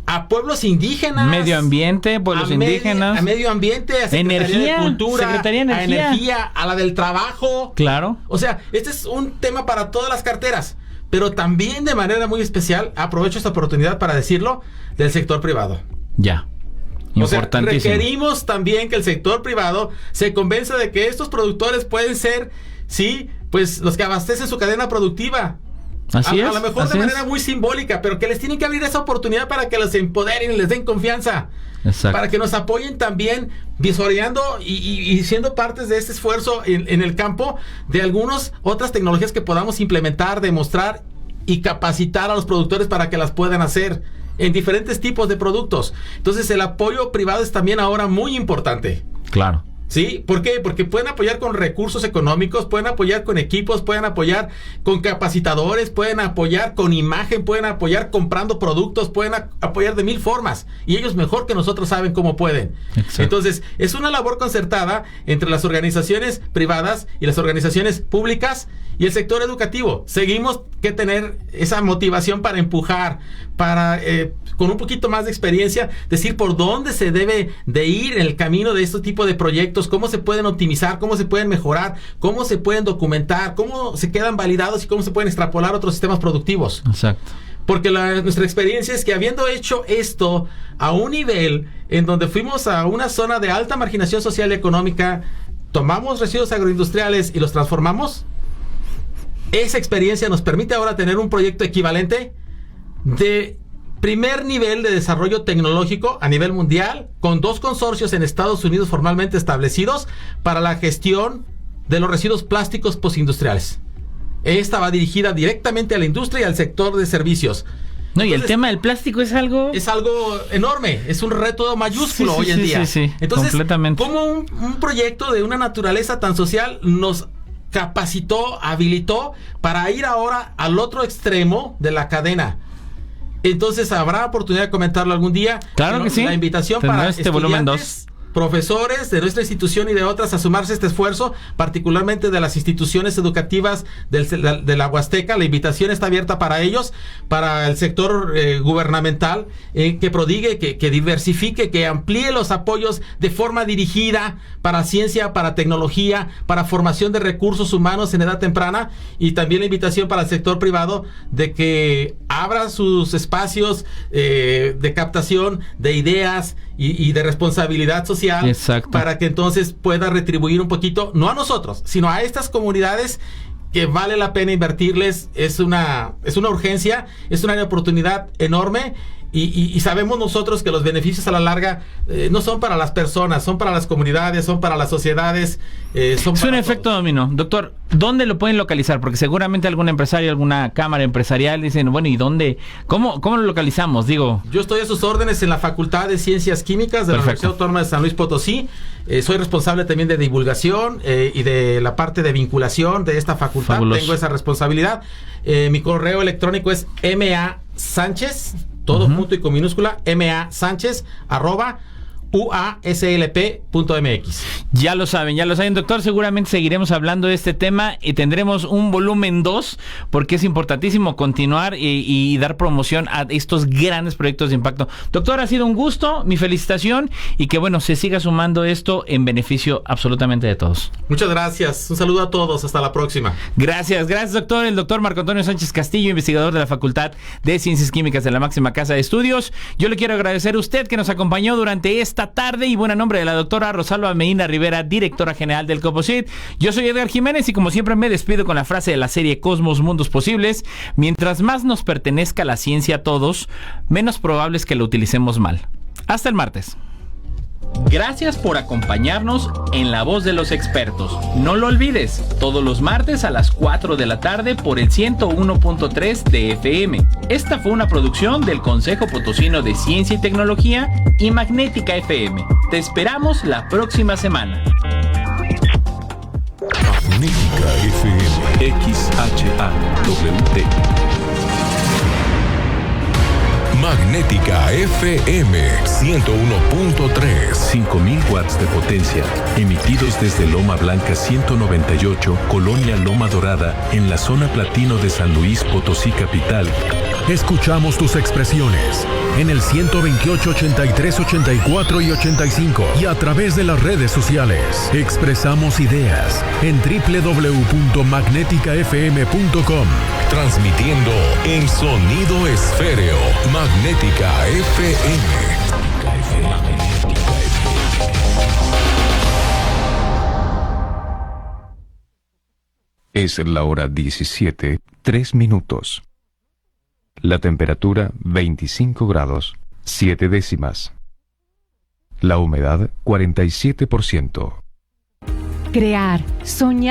a pueblos indígenas, medio ambiente, pueblos indígenas, a medio ambiente, a Secretaría de Cultura, Secretaría de a Energía, a la del Trabajo. Claro. O sea, este es un tema para todas las carteras, pero también de manera muy especial, aprovecho esta oportunidad para decirlo, del sector privado. Importantísimo. O sea, requerimos también que el sector privado se convenza de que estos productores pueden ser, pues los que abastecen su cadena productiva. A lo mejor de manera muy simbólica, pero que les tienen que abrir esa oportunidad para que los empoderen y les den confianza. Para que nos apoyen también visoreando y siendo partes de este esfuerzo en el campo de algunas otras tecnologías que podamos implementar, demostrar y capacitar a los productores para que las puedan hacer en diferentes tipos de productos. Entonces el apoyo privado es también ahora muy importante. Claro. ¿Sí? ¿Por qué? Porque pueden apoyar con recursos económicos, pueden apoyar con equipos, pueden apoyar con capacitadores, pueden apoyar con imagen, pueden apoyar comprando productos, pueden apoyar de 1000 formas. Y ellos mejor que nosotros saben cómo pueden. Entonces, es una labor concertada entre las organizaciones privadas y las organizaciones públicas y el sector educativo. Seguimos que tener esa motivación para empujar, para con un poquito más de experiencia, decir por dónde se debe de ir en el camino de este tipo de proyectos, cómo se pueden optimizar, cómo se pueden mejorar, cómo se pueden documentar, cómo se quedan validados y cómo se pueden extrapolar a otros sistemas productivos. Porque nuestra experiencia es que habiendo hecho esto a un nivel en donde fuimos a una zona de alta marginación social y económica, tomamos residuos agroindustriales y los transformamos, esa experiencia nos permite ahora tener un proyecto equivalente de primer nivel de desarrollo tecnológico a nivel mundial, con 2 consorcios en Estados Unidos formalmente establecidos para la gestión de los residuos plásticos postindustriales. Esta va dirigida directamente a la industria y al sector de servicios. No, y el tema del plástico es algo enorme, es un reto mayúsculo hoy en día. Entonces, completamente. como un proyecto de una naturaleza tan social nos capacitó, habilitó para ir ahora al otro extremo de la cadena. Entonces habrá oportunidad de comentarlo algún día. Claro que sí. La invitación para estudiantes, profesores de nuestra institución y de otras a sumarse a este esfuerzo, particularmente de las instituciones educativas de la Huasteca. La invitación está abierta para ellos, para el sector gubernamental, que prodigue, que diversifique, que amplíe los apoyos de forma dirigida para ciencia, para tecnología, para formación de recursos humanos en edad temprana, y también la invitación para el sector privado de que abra sus espacios de captación de ideas y de responsabilidad social. Para que entonces pueda retribuir un poquito, no a nosotros, sino a estas comunidades que vale la pena invertirles. Es una urgencia, es una oportunidad enorme, Y sabemos nosotros que los beneficios a la larga no son para las personas, son para las comunidades, son para las sociedades. Es un efecto dominó. Doctor, ¿dónde lo pueden localizar? Porque seguramente algún empresario, alguna cámara empresarial dicen, bueno, ¿y dónde? ¿Cómo lo localizamos? Digo, yo estoy a sus órdenes en la Facultad de Ciencias Químicas de la Universidad Autónoma de San Luis Potosí. Soy responsable también de divulgación y de la parte de vinculación de esta facultad. Fabuloso. Tengo esa responsabilidad. Mi correo electrónico es masánchez, todo junto y con minúscula, masánchez, @uaslp.mx. Ya lo saben, doctor. Seguramente seguiremos hablando de este tema y tendremos un volumen 2, porque es importantísimo continuar y dar promoción a estos grandes proyectos de impacto. Doctor, ha sido un gusto, mi felicitación, y que bueno, se siga sumando esto en beneficio absolutamente de todos. Muchas gracias, un saludo a todos, hasta la próxima. Gracias, doctor. El doctor Marco Antonio Sánchez Castillo, investigador de la Facultad de Ciencias Químicas de la máxima casa de estudios. Yo le quiero agradecer a usted que nos acompañó durante esta tarde, y bueno, a nombre de la doctora Rosalba Medina Rivera, directora general del COPOSIT, yo soy Edgar Jiménez, y como siempre me despido con la frase de la serie Cosmos Mundos Posibles: mientras más nos pertenezca la ciencia a todos, menos probable es que lo utilicemos mal. Hasta el martes. Gracias por acompañarnos en La Voz de los Expertos. No lo olvides, todos los martes a las 4 de la tarde por el 101.3 de FM. Esta fue una producción del Consejo Potosino de Ciencia y Tecnología y Magnética FM. Te esperamos la próxima semana. Magnética FM XHAWT. Magnética FM 101.3. 5000 watts de potencia, emitidos desde Loma Blanca 198, Colonia Loma Dorada, en la zona platino de San Luis Potosí capital. Escuchamos tus expresiones en el 128, 83, 84 y 85 y a través de las redes sociales. Expresamos ideas en www.magneticafm.com. Transmitiendo en sonido esféreo. Magnética FM. Es la hora 17:03. La temperatura 25 grados, 7 décimas. La humedad 47%. Crear, soñar.